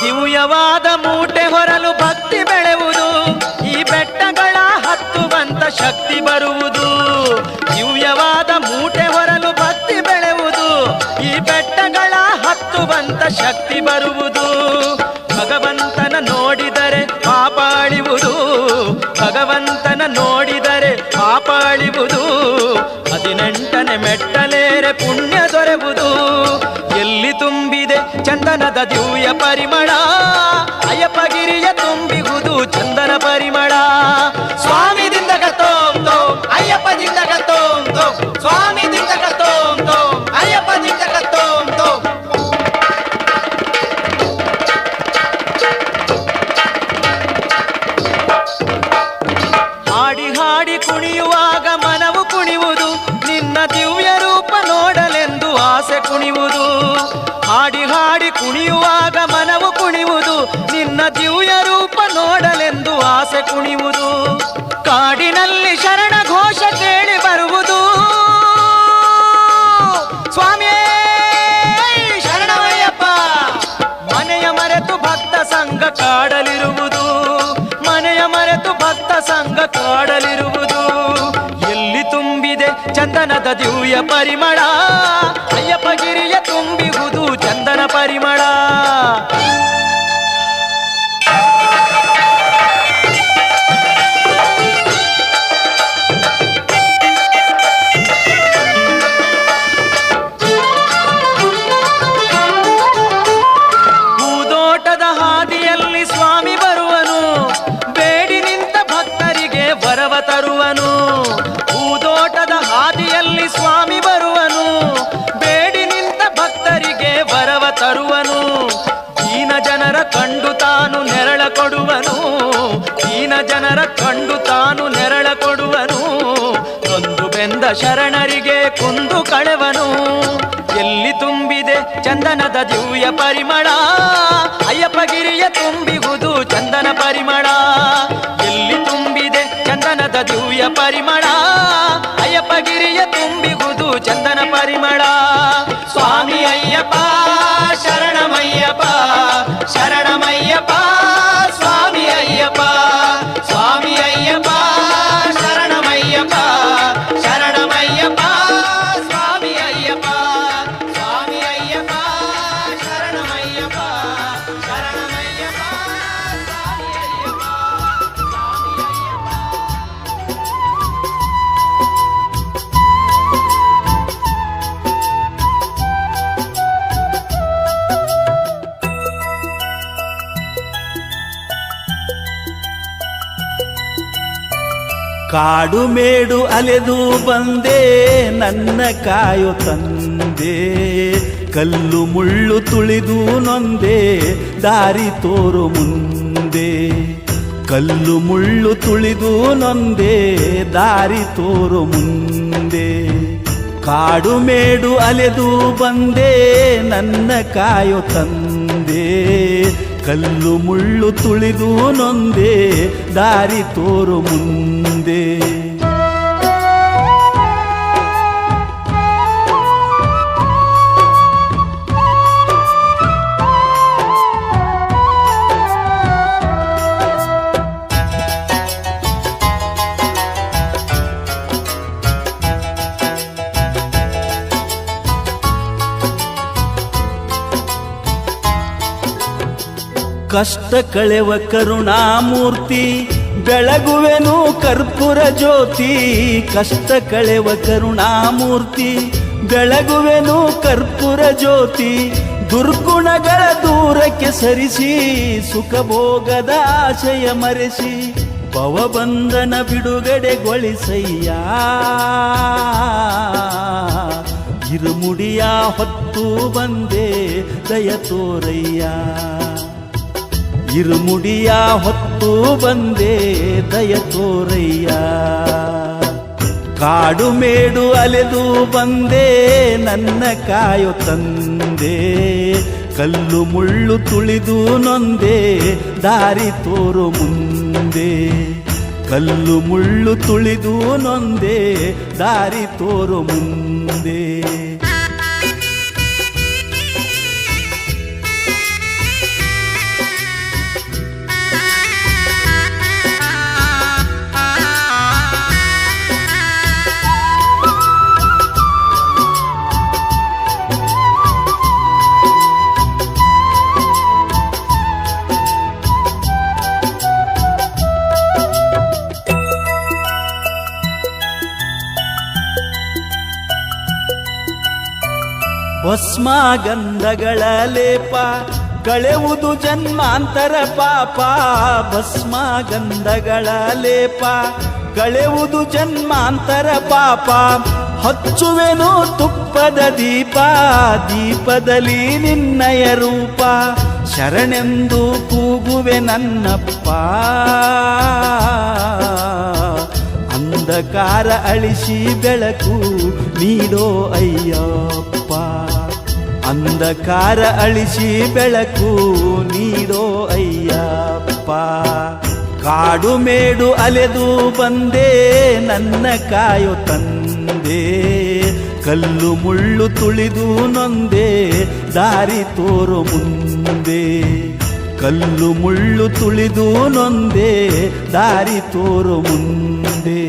ದಿವ್ಯವಾದ ಮೂಟೆ ಹೊರಲು ಭಕ್ತಿ ಬೆಳೆವುದು, ಈ ಬೆಟ್ಟಗಳ ಹತ್ತುವಂತ ಶಕ್ತಿ ಬರುವುದು. ದಿವ್ಯವಾದ ಮೂಟೆ ಹೊರಲು ಭಕ್ತಿ ಬೆಳೆವುದು, ಈ ಬೆಟ್ಟಗಳ ಹತ್ತುವಂತ ಶಕ್ತಿ ಬರುವುದು. ಭಗವಂತನ ನೋಡಿದರೆ ಪಾಪ ಅಳಿವುದು, ಭಗವಂತನ ನೋಡಿದರೆ ಪಾಪ ಅಳಿವುದು. 18ನೇ ಮೆಟ್ಟಲೇರೆ ಪುಣ್ಯ ದೊರೆವುದು. ಎಲ್ಲಿ ತುಂಬಿದೆ ಚಂದನದ ದಿವ್ಯ ಪರಿಮಳ, ಅಯ್ಯಪ್ಪ ಗಿರಿಯ ತುಂಬಿಹುದು ಚಂದನ ಪರಿಮಳ. ಸ್ವಾಮಿ ದಿಂದಗ ತೋಂ ತೋಂ ಅಯ್ಯಪ್ಪ ದಿಂದಗ ತೋಂ ತೋಂ, ಸ್ವಾಮಿ ದಿಂದಗ ತೋಂ ತೋಂ ಅಯ್ಯಪ್ಪ ದಿಂದಗ ತೋಂ ತೋಂ. ಕುಣಿಯುವಾಗ ಮನವು ಕುಣಿಯುವುದು, ನಿನ್ನ ದಿವ್ಯ ರೂಪ ನೋಡಲೆಂದು ಆಸೆ ಕುಣಿಯುವುದು. ಕಾಡಿನಲ್ಲಿ ಶರಣ ಘೋಷ ಕೇಳಿ ಬರುವುದು, ಸ್ವಾಮಿಯೇ ಶರಣಮಯ್ಯಪ್ಪ. ಮನೆಯ ಮರೆತು ಭಕ್ತ ಸಂಘ ಕಾಡಲಿರುವುದು, ಮನೆಯ ಮರೆತು ಭಕ್ತ ಸಂಘ ಕಾಡಲಿರುವುದು. ಎಲ್ಲಿ ತುಂಬಿದೆ ಚಂದನದ ದಿವ್ಯ ಪರಿಮಳ, ಅಯ್ಯಪ್ಪ ಗಿರಿಯ ತುಂಬಿಹುದು ಚಂದನ ಪರಿಮಳ. ಹೂದೋಟದ ಹಾದಿಯಲ್ಲಿ ಸ್ವಾಮಿ ಬರುವನು, ಬೇಡಿ ನಿಂತ ಭಕ್ತರಿಗೆ ವರವ ತರುವನು. ಹೂದೋಟದ ಹಾದಿಯಲ್ಲಿ ಸ್ವಾಮಿ ಬರುವನು, ಬೇಡಿ ನಿಂತ ಭಕ್ತರಿಗೆ ವರವ ತರುವನು. ದೀನ ಜನರ ಕಂಡು ತಾನು ನೆರಳ ಕೊಡುವನು, ದೀನ ಜನರ ಕಂಡು ತಾನು ನೆರಳ ಕೊಡುವನು. ನೊಂದು ಬೆಂದ ಶರಣರಿಗೆ ಕುಂದು ಕಳೆವನು. ಎಲ್ಲಿ ತುಂಬಿದೆ ಚಂದನದ ದಿವ್ಯ ಪರಿಮಳ, ಅಯ್ಯಪ್ಪ ಗಿರಿಯ ತುಂಬಿಹುದು ಚಂದನ ಪರಿಮಳ. ಎಲ್ಲಿ ತುಂಬಿದೆ ಚಂದನದ ದಿವ್ಯ ಪರಿಮಳ, ಅಯ್ಯಪ್ಪ ಗಿರಿಯ ತುಂಬಿಹುದು ಚಂದನ ಪರಿಮಳ. ಸ್ವಾಮಿ ಅಯ್ಯಪ್ಪ ಶರಣಮಯ್ಯಪ್ಪ, ಶರಣಮಯ್ಯಪ್ಪ ಸ್ವಾಮಿ ಅಯ್ಯಪ್ಪ. ಸ್ವಾಮಿ ಅಯ್ಯಪ್ಪ ಶರಣಮಯ್ಯಪ್ಪ, ಶರಣಮಯ್ಯಪ್ಪ ಸ್ವಾಮಿ ಅಯ್ಯಪ್ಪ. ಸ್ವಾಮಿ ಅಯ್ಯಪ್ಪ ಶರಣಮಯ್ಯಪ್ಪ, ಶರಣಮಯ್ಯಪ್ಪ ಸ್ವಾಮಿ ಅಯ್ಯಪ್ಪ. ಕಾಡು ಮೇಡು ಅಲೆದು ಬಂದೆ ನನ್ನ ಕಾಯೋ ತಂದೆ, ಕಲ್ಲು ಮುಳ್ಳು ತುಳಿದು ನೊಂದೆ ದಾರಿ ತೋರು ಮುಂದೆ. ಕಲ್ಲು ಮುಳ್ಳು ತುಳಿದು ನೊಂದೆ ದಾರಿ ತೋರು ಮುಂದೆ. ಕಾಡು ಮೇಡು ಅಲೆದು ಬಂದೆ ನನ್ನ ಕಾಯೋ ತಂದೆ, ಕಲ್ಲು ಮುಳ್ಳು ತುಳಿದು ನೊಂದೆ ದಾರಿ ತೋರು ಮುಂದೆ. ಕಷ್ಟ ಕಳೆವ ಕರುಣಾಮೂರ್ತಿ, ಬೆಳಗುವೆನು ಕರ್ಪೂರ ಜ್ಯೋತಿ. ಕಷ್ಟ ಕಳೆವ ಕರುಣಾಮೂರ್ತಿ, ಬೆಳಗುವೆನು ಕರ್ಪೂರ ಜ್ಯೋತಿ. ದುರ್ಗುಣಗಳ ದೂರಕ್ಕೆ ಸರಿಸಿ, ಸುಖ ಭೋಗದ ಆಶಯ ಮರೆಸಿ, ಭವಬಂಧನ ಬಿಡುಗಡೆಗೊಳಿಸಯ್ಯ. ಇರುಮುಡಿಯ ಹೊತ್ತು ಬಂದೆ ದಯ ತೋರಯ್ಯ. ಇರುಮುಡಿಯ ಹೊತ್ತು ಬಂದೆ ದಯ ತೋರಯ್ಯ. ಕಾಡು ಮೇಡು ಅಲೆದು ಬಂದೆ ನನ್ನ ಕಾಯೋ ತಂದೆ, ಕಲ್ಲು ಮುಳ್ಳು ತುಳಿದು ನೊಂದೆ ದಾರಿ ತೋರು ಮುಂದೆ. ಕಲ್ಲು ಮುಳ್ಳು ತುಳಿದು ನೊಂದೆ ದಾರಿ ತೋರು ಮುಂದೆ. ಭಸ್ಮ ಗಂಧಗಳ ಲೇಪ ಕಳೆವುದು ಜನ್ಮಾಂತರ ಪಾಪ. ಭಸ್ಮ ಗಂಧಗಳ ಲೇಪ ಕಳೆವುದು ಜನ್ಮಾಂತರ ಪಾಪ. ಹಚ್ಚುವೆನು ತುಪ್ಪದ ದೀಪ, ದೀಪದಲ್ಲಿ ನಿನ್ನಯ ರೂಪ. ಶರಣೆಂದು ಕೂಗುವೆ ನನ್ನಪ್ಪ, ಅಂಧಕಾರ ಅಳಿಸಿ ಬೆಳಕು ನೀಡೋ ಅಯ್ಯಪ್ಪ. ಅಂಧ ಅಂಧಕಾರ ಅಳಿಸಿ ಬೆಳಕು ನೀಡೋ ಅಯ್ಯಪ್ಪ. ಕಾಡು ಮೇಡು ಅಲೆದು ಬಂದೆ ನನ್ನ ಕಾಯೋ ತಂದೆ, ಕಲ್ಲು ಮುಳ್ಳು ತುಳಿದು ನೊಂದೆ ದಾರಿ ತೋರು ಮುಂದೆ, ಕಲ್ಲು ಮುಳ್ಳು ತುಳಿದು ನೊಂದೆ ದಾರಿ ತೋರು ಮುಂದೆ.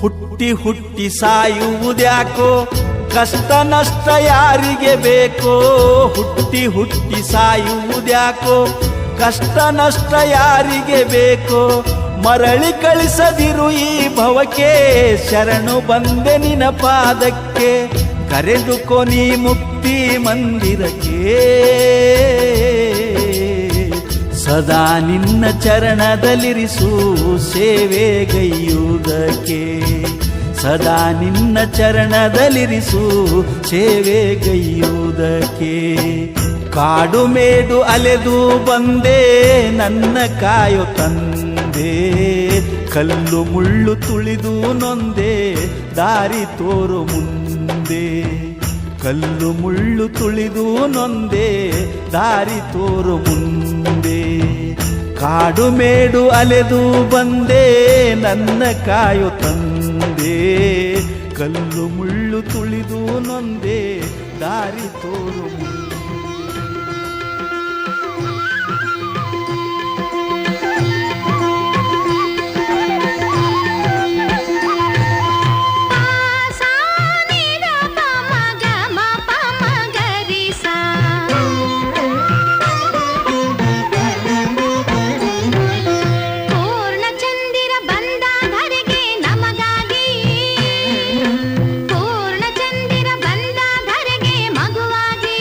ಹುಟ್ಟಿ ಹುಟ್ಟಿ ಸಾಯುವುದ್ಯಾಕೋ, ಕಷ್ಟ ನಷ್ಟ ಯಾರಿಗೆ ಬೇಕೋ. ಹುಟ್ಟಿ ಹುಟ್ಟಿ ಸಾಯುವುದ್ಯಾಕೋ, ಕಷ್ಟ ನಷ್ಟ ಯಾರಿಗೆ ಬೇಕೋ. ಮರಳಿ ಕಳಿಸದಿರು ಈ ಭವಕ್ಕೆ, ಶರಣು ಬಂದೆ ನಿನ ಪಾದಕ್ಕೆ. ಕರೆದುಕೊ ನೀ ಮುಕ್ತಿ ಮಂದಿರಕ್ಕೆ, ಸದಾ ನಿನ್ನ ಚರಣದಲ್ಲಿರಿಸು ಸೇವೆಗೈಯುವುದಕ್ಕೆ. ಸದಾ ನಿನ್ನ ಚರಣದಲ್ಲಿರಿಸು ಸೇವೆಗೈಯುವುದಕ್ಕೆ. ಕಾಡು ಮೇಡು ಅಲೆದು ಬಂದೆ ನನ್ನ ಕಾಯೋ ತಂದೆ, ಕಲ್ಲು ಮುಳ್ಳು ತುಳಿದು ನೊಂದೆ ದಾರಿ ತೋರು ಮುಂದೆ, ಕಲ್ಲು ಮುಳ್ಳು ತುಳಿದು ನೊಂದೆ ದಾರಿ ತೋರು ಮುಂದೆ. ಕಾಡು ಮೇಡು ಅಲೆದು ಬಂದೆ ನನ್ನ ಕಾಯೋ ತಂದೆ, ಕಲ್ಲು ಮುಳ್ಳು ತುಳಿದು ನೊಂದೆ ದಾರಿ ತೋರು ಮುಂದೆ. ಪೂರ್ಣಚಂದಿರ ಬಂದ ಧರೆಗೆ ಮಗುವಾಗಿ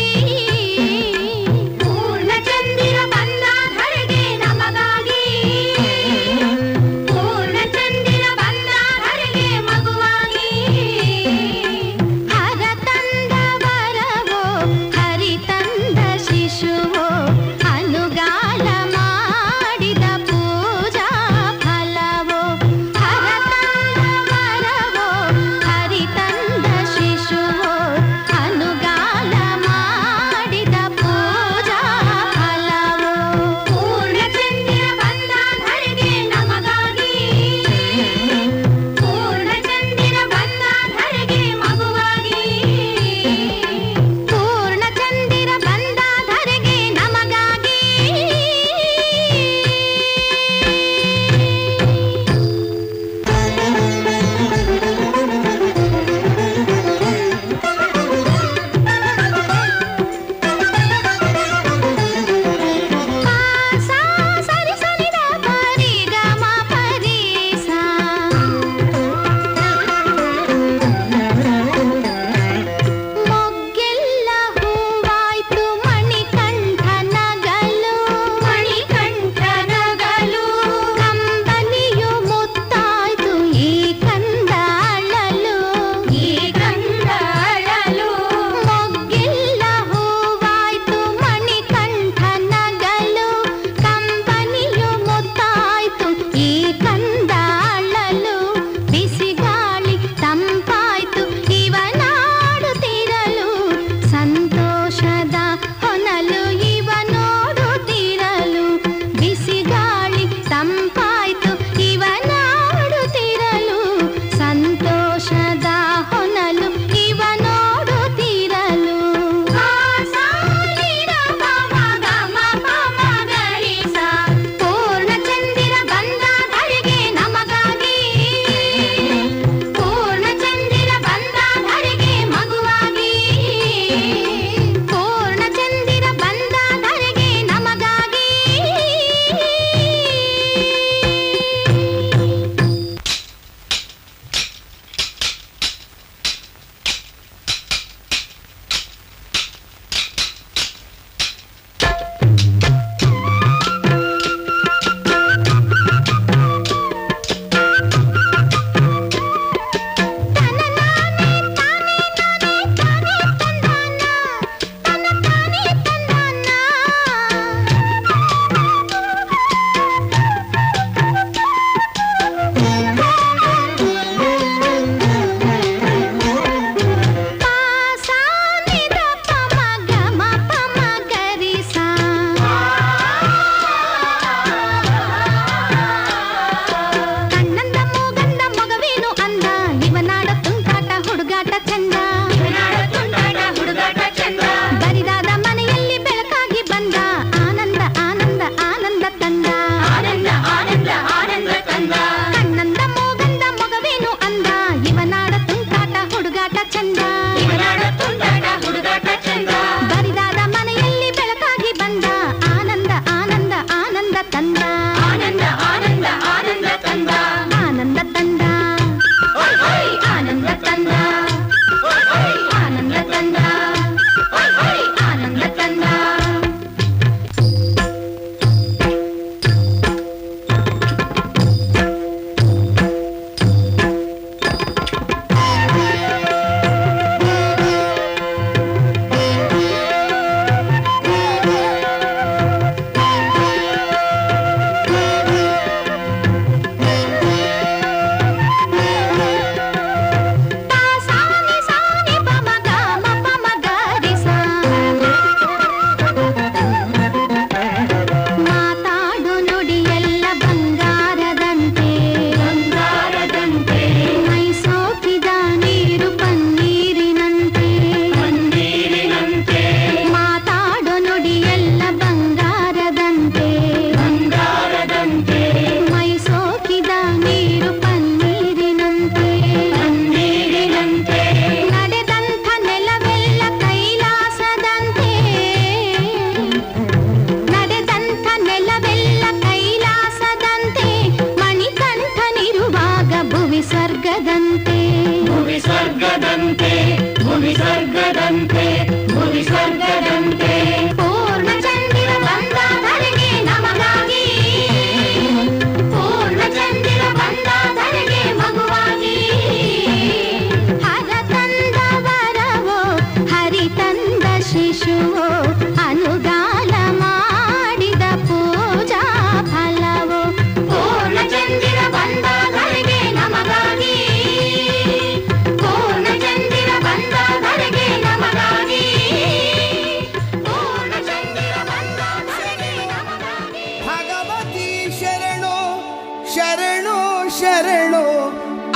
ಶರಣು ಶರಣು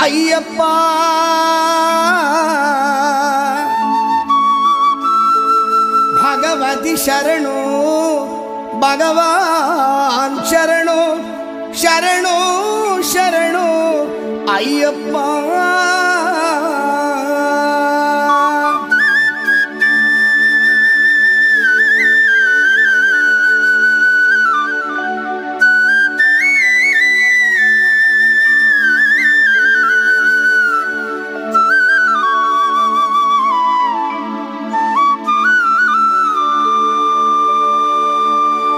ಅಯ್ಯಪ್ಪ ಭಗವತಿ ಶರಣು ಭಗವಾನ್ ಶರಣು ಶರಣು ಶರಣು ಅಯ್ಯಪ್ಪ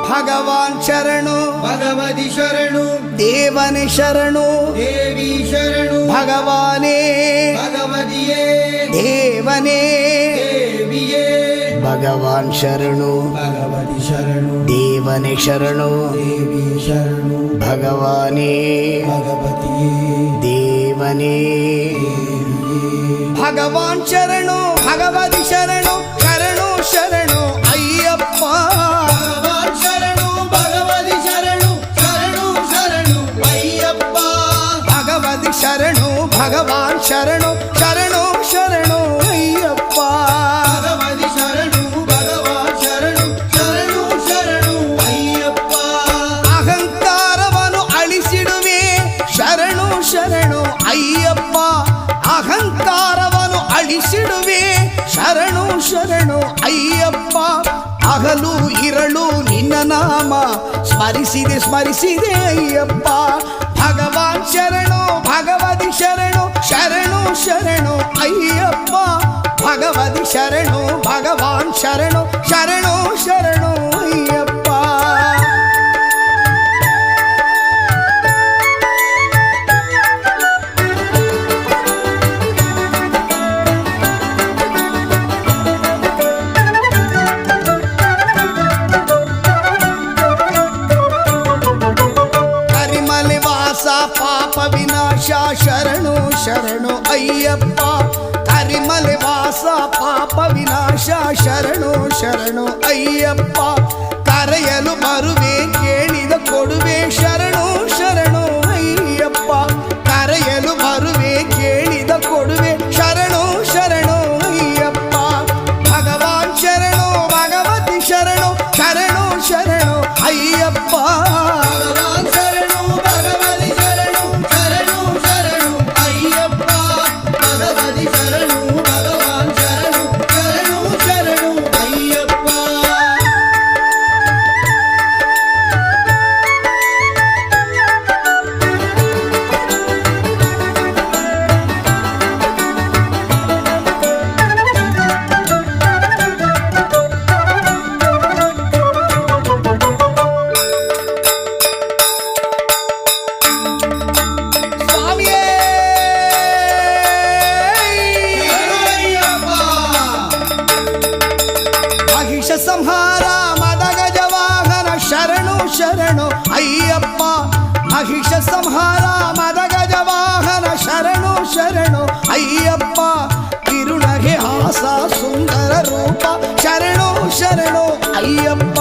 ಭಗವಾನ್ ಶರಣು ಭಗವತಿ ಶರಣು ದೇವನೇ ಶರಣು ದೇವಿ ಶರಣು ಭಗವಾನೇ ಭಗವತಿಯೇ ದೇವನೇ ದೇವಿಯೇ ಭಗವಾನ್ ಶರಣು ಭಗವತಿ ಶರಣು ದೇವನೇ ಶರಣು ದೇವಿ ಶರಣು ಭಗವಾನೇ ಭಗವತಿಯೇ ದೇವನೇ ಭಗವಾನ್ ಶರಣು ಭಗವತಿ ಶರಣು ಶರಣು ಶರಣು ಅಯ್ಯಪ್ಪ ಭಗವಾನ್ ಶರಣು ಭಗವತಿ ಶರಣು ಶರಣು ಶರಣು ಅಯ್ಯಪ್ಪ ಭಗವತಿ ಶರಣು ಭಗವಾನ್ ಶರಣು ಶರಣು ಶರಣು ಅಯ್ಯಪ್ಪ ಭಗವತಿ ಶರಣು ಭಗವಾನ್ ಶರಣು ಶರಣು ಶರಣು ಅಯ್ಯಪ್ಪ ಅಹಂಕಾರವನ್ನು ಅಳಿಸಿಡುವೆ ಶರಣು ಶರಣು ಅಯ್ಯಪ್ಪ ಅಹಂಕಾರವನ್ನು ಅಳಿಸಿಡುವೆ ಶರಣು ಶರಣು ಅಯ್ಯಪ್ಪ ಹಗಲು ಇರಳು ನಿನ್ನ ನಾಮ ಸ್ಮರಿಸಿದೆ ಸ್ಮರಿಸಿದೆ ಅಯ್ಯಪ್ಪ ಭಗವಾನ್ ಶರಣು ಭಗವತಿ ಶರಣು ಶರಣು ಶರಣು ಅಯ್ಯಪ್ಪ ಭಗವತಿ ಶರಣು ಭಗವಾನ್ ಶರಣು ಶರಣು ಶರಣು ಅಯ್ಯಪ್ಪ ಪಾಪ ವಿನಾಶ ಶರಣು ಶರಣು ಅಯ್ಯಪ್ಪ ಕರಿಮಲೆ ವಾಸ ಪಾಪ ವಿನಾಶ ಶರಣು ಶರಣು ಅಯ್ಯಪ್ಪ ಕರೆಯಲು ಬರುವೆ ಕೇಳಿದ ಕೊಡುವೆ ಶರಣು ಶರಣು ಅಯ್ಯಪ್ಪ ಕರೆಯಲು ಬರುವೆ ಕೇಳಿದ ಕೊಡುವೆ ಶರಣು ಶರಣು ಅಯ್ಯಪ್ಪ ಭಗವಾನ್ ಶರಣು ಭಗವತಿ ಶರಣು ಶರಣು ಶರಣು ಅಯ್ಯಪ್ಪ ಭಗವಾನ್ ಶರಣು ಭಗವತಿ ಶರಣು ಶರಣು ಶರಣು ಅಯ್ಯಪ್ಪ ಭಗವತಿ ಶರಣು ಭಗವಾನ್ ಶರಣು ಶರಣು ಶರಣು ಅಯ್ಯಪ್ಪ ಸ್ವಾಮಿಯೇ ಅಯ್ಯಪ್ಪ ಮಹಿಷ ಸಂಹಾರ ಮದ ಗಜವಾಹನ ಶರಣು ಶರಣು ಅಯ್ಯಪ್ಪ ಮಹಿಷ ಸಂಹಾರ ಮದ ಗಜವಾಹನ ಶರಣು ಶರಣು ಅಯ್ಯಪ್ಪ ಕಿರುಣಗೆ ಹಾಸ ಸುಂದರ ರೂಪ ಶರಣು ಶರಣು ಅಯ್ಯಪ್ಪ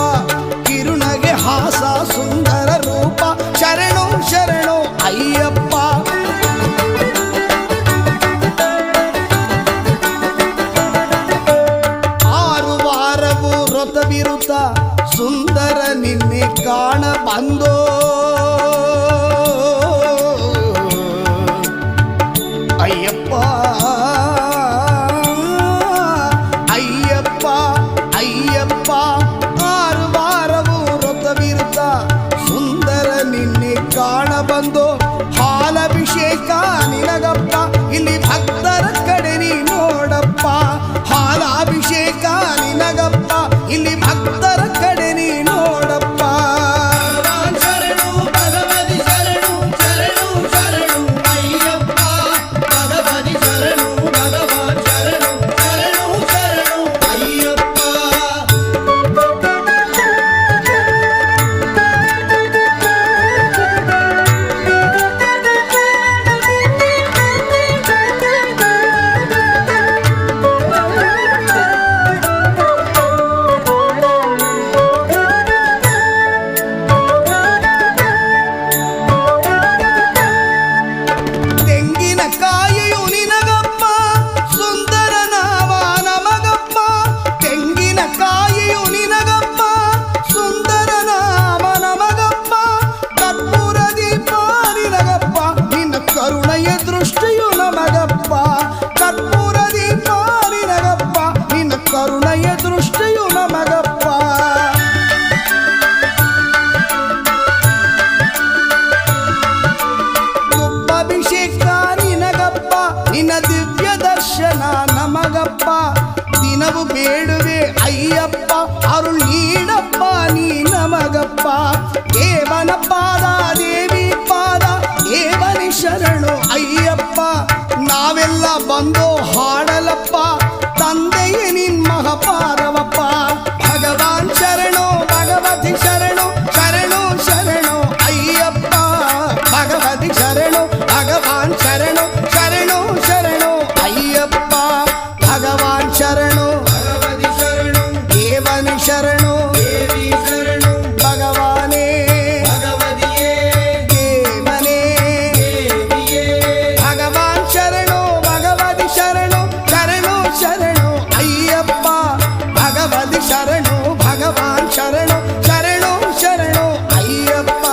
ಕಿರುಣಗೆ ಹಾಸ ಸುಂದರ ರೂಪ ಶರಣು ಶರಣು ಅಯ್ಯಪ್ಪ ಆರು ವಾರವು ವ್ರತವಿರುತ್ತ ಸುಂದರ ನಿನ್ನೆ ಕಾಣ ಬಂದೋ ಅಯ್ಯಪ್ಪ ಅಯ್ಯಪ್ಪ ಅಯ್ಯಪ್ಪ ಆರು ವಾರವು ವ್ರತವಿರುತ್ತ ಸುಂದರ ನಿನ್ನೆ ಕಾಣ ಬಂದೋ ಹಾಲಭಿಷೇಕ ನಿನಗಪ್ಪ ಇಲ್ಲಿ ಭಕ್ತರ ಕಡೆ ನೀ ನೋಡಪ್ಪ ಹಾಲಾಭಿಷೇಕ ನಿನಗಪ್ಪ ಇಲ್ಲಿ ಭಕ್ತರ ಕಡೆ ನೀ ನೋಡಪ್ಪ ಭಗವಾನ್ ಶರಣು ಭಗವತಿ ಶರಣು ಶರಣು ಶರಣು ಅಯ್ಯಪ್ಪ ಭಗವತಿ ಶರಣು ಭಗವಾನ್ ಶರಣು ಶರಣು ಶರಣು ಅಯ್ಯಪ್ಪ ಬೇಡುವೆ ಅಯ್ಯಪ್ಪ ಅರುಳ್ ನೀಡಪ್ಪ ನೀ ನಮಗಪ್ಪ ದೇವನ ಪಾದ ದೇವಿ ಪಾದ ದೇವನಿ ಶರಣು ಅಯ್ಯಪ್ಪ ನಾವೆಲ್ಲ ಬಂದು ಹಾಡಲಪ್ಪ ತಂದೆಯೇ ನಿನ್ ಮಹಪಾರವಪ್ಪ ಭಗವಾನ್ ಶರಣು ಭಗವತಿ ಶರಣು ಶರಣು ಶರಣು ಅಯ್ಯಪ್ಪ ಭಗವತಿ ಶರಣು ಭಗವಾನ್ ಶರಣು ಶರಣು ಶರಣು ಅಯ್ಯಪ್ಪ ಭಗವಾನ್ ಶರಣು ಭಗವತಿ ಶರಣು ದೇವನಿ ಶರಣು ದೇವಿ ಶರಣು ಭಗವಾನೇ ಭಗವತಿಯೇ ದೇವನೇ ದೇವಿಯೇ ಭಗವಾನ್ ಶರಣು ಭಗವತಿ ಶರಣು ಶರಣು ಶರಣು ಅಯ್ಯಪ್ಪ ಭಗವತಿ ಶರಣು ಭಗವಾನ್ ಶರಣು ಶರಣು ಶರಣು ಅಯ್ಯಪ್ಪ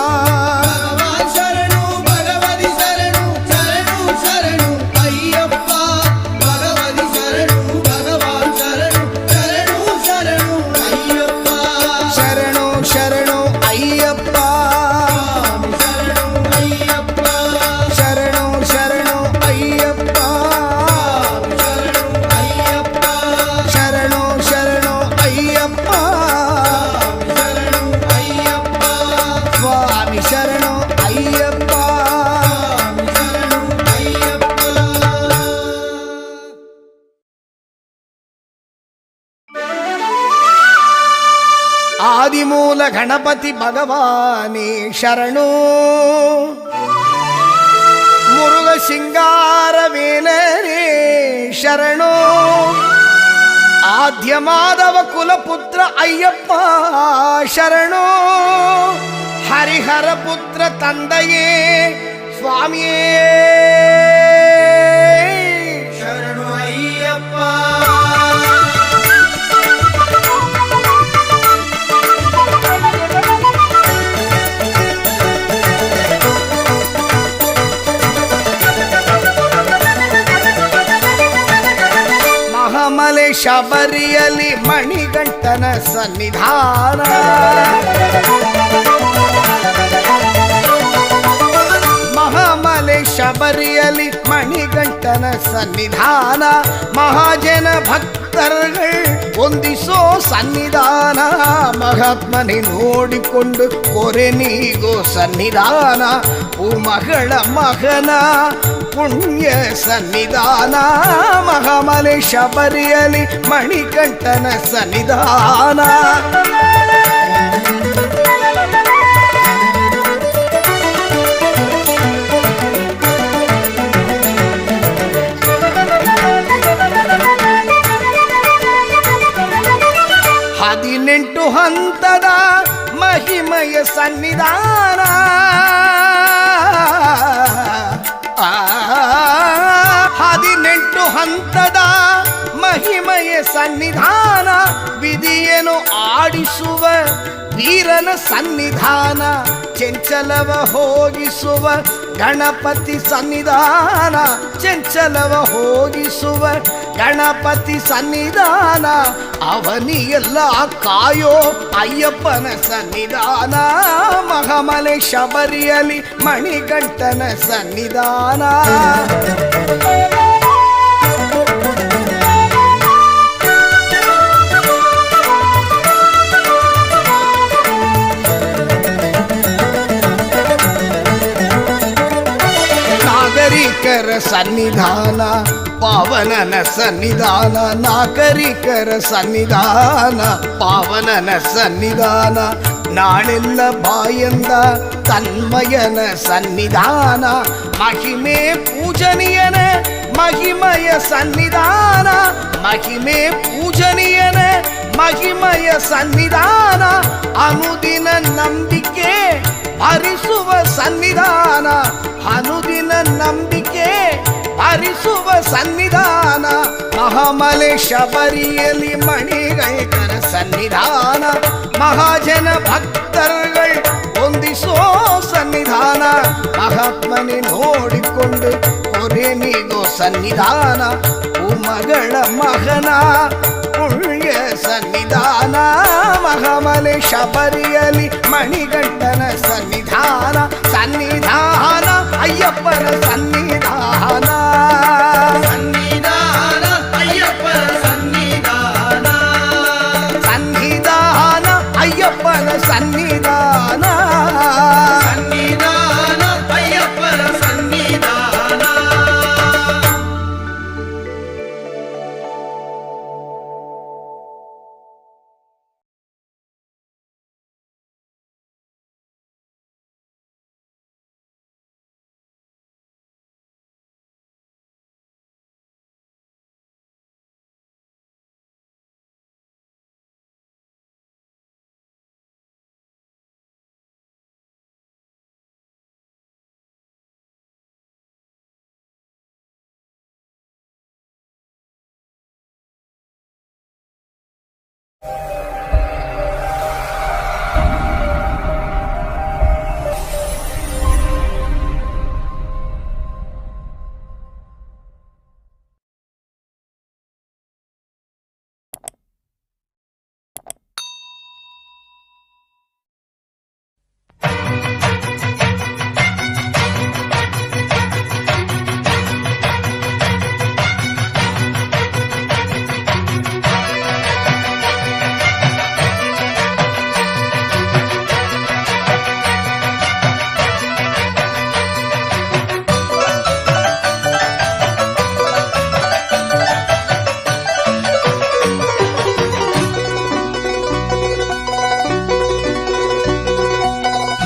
ಭಗವಾನ್ ಶರಣು ಭಗವತಿ ಶರಣು ಶರಣು ಶರಣು ಅಯ್ಯಪ್ಪ ಭಗವತಿ ಶರಣು ಭಗವಾನ್ ಶರಣು ಶರಣು ಶರಣು ಅಯ್ಯಪ್ಪ ಶರಣು ಶರಣು ಅಯ್ಯಪ್ಪ ಶರಣು ಶರಣು ಶರಣು ಶರಣು ಅಯ್ಯಪ್ಪ ಅಯ್ಯಪ್ಪ ಶರಣು ಶರಣು ಅಯ್ಯಪ್ಪ ಶರಣು ಅಯ್ಯಪ್ಪ ಶರಣು ಅಯ್ಯಪ್ಪ ಸ್ವಾಮಿ ಶರಣು ಅಯ್ಯಪ್ಪ ಶರಣು ಅಯ್ಯಪ್ಪ ಆದಿಮೂಲ ಗಣಪತಿ ಭಗವಾನೇ ಶರಣು ಮುರುಘ ಸಿಂಗಾರ ವೇಲನೇ ಶರಣು ಆದ್ಯ ಮಾಧವ ಕುಲಪುತ್ರ ಅಯ್ಯಪ್ಪ ಶರಣು ಹರಿಹರ ಪುತ್ರ ತಂದೆಯೇ ಸ್ವಾಮಿಯೇ ಶರಣು ಅಯ್ಯಪ್ಪ ಮಹಾಮಲೆ ಶಬರಿಯಲ್ಲಿ ಮಣಿಗಂಟನ ಸನ್ನಿಧಾನ ಮಹಾಮಲೆ ಶಬರಿಯಲ್ಲಿ ಮಣಿಗಂಟನ ಸನ್ನಿಧಾನ ಮಹಾಜನ ಭಕ್ತರುಗಳು ಹೊಂದಿಸೋ ಸನ್ನಿಧಾನ ಮಹಾತ್ಮನೆ ನೋಡಿಕೊಂಡು ಕೊರೆ ನೀಗೋ ಸನ್ನಿಧಾನ ಮಗಳ ಮಗನ ಪುಣ್ಯ ಸನ್ನಿಧಾನ ಮಹಾಮಲೆ ಶಬರಿಯಲ್ಲಿ ಮಣಿಕಂಠನ ಸನ್ನಿಧಾನ ಹದಿನೆಂಟು ಹಂತದ ಮಹಿಮಯ ಸನ್ನಿಧಾನ ಹದಿನೆಂಟು ಹಂತದ ಮಹಿಮಯ ಸನ್ನಿಧಾನ ವಿಧಿಯನ್ನು ಆಡಿಸುವ ವೀರನ ಸನ್ನಿಧಾನ ಚಂಚಲವ ಹೋಗಿಸುವ ಗಣಪತಿ ಸನ್ನಿಧಾನ ಚಂಚಲವ ಹೋಗಿಸುವ ಗಣಪತಿ ಸನ್ನಿಧಾನ ಅವನಿಯೆಲ್ಲ ಕಾಯೋ ಅಯ್ಯಪ್ಪನ ಸನ್ನಿಧಾನ ಮಹಾಮಲೆ ಶಬರಿಯಲ್ಲಿ ಮಣಿಗಂಟನ ಸನ್ನಿಧಾನ ನಾಗರಿಕರ ಸನ್ನಿಧಾನ ಪಾವನನ ಸನ್ನಿಧಾನ ನಾಗರಿಕರ ಸನ್ನಿಧಾನ ಪಾವನನ ಸನ್ನಿಧಾನ ನಾಳೆಲ್ಲ ಬಾಯಂದ ತನ್ಮಯನ ಸನ್ನಿಧಾನ ಮಹಿಮೆ ಪೂಜನೀಯನ ಮಹಿಮಯ ಸನ್ನಿಧಾನ ಮಹಿಮೆ ಪೂಜನೀಯನ ಮಹಿಮಯ ಸನ್ನಿಧಾನ ಅನುದಿನ ನಂಬಿಕೆ ಹರಿಸುವ ಸನ್ನಿಧಾನ ಅನುದಿನ ನಂಬಿಕೆ ಹರಿಸುವ ಸನ್ನಿಧಾನ ಮಹಾಮಲೆ ಶಬರಿಯಲ್ಲಿ ಮಣಿಗೈಕರ ಸನ್ನಿಧಾನ ಮಹಾಜನ ಭಕ್ತರುಗಳು ಹೊಂದಿಸೋ ಸನ್ನಿಧಾನ ಮಹಾತ್ಮನೆ ನೋಡಿಕೊಂಡು ಕೊರೆ ನೀಗೋ ಸನ್ನಿಧಾನ ಮಗಳ ಮಗನ ಪುಣ್ಯ ಸನ್ನಿಧಾನ ಮಹಾಮಲೆ ಶಬರಿಯಲ್ಲಿ ಮಣಿಗಂಟನ ಸನ್ನಿಧಾನ ಸನ್ನಿಧಾನ ಅಯ್ಯಪ್ಪನ ಸನ್ನಿಧಾನ ಸನ್ನಿಧಾನ ಅಯ್ಯಪ್ಪನ ಸನ್ನಿಧಾನ ಸನ್ನಿಧಾನ ಸನ್ನಿಧಾನ ಅಯ್ಯಪ್ಪನ ಸನ್ನಿಧಾನ.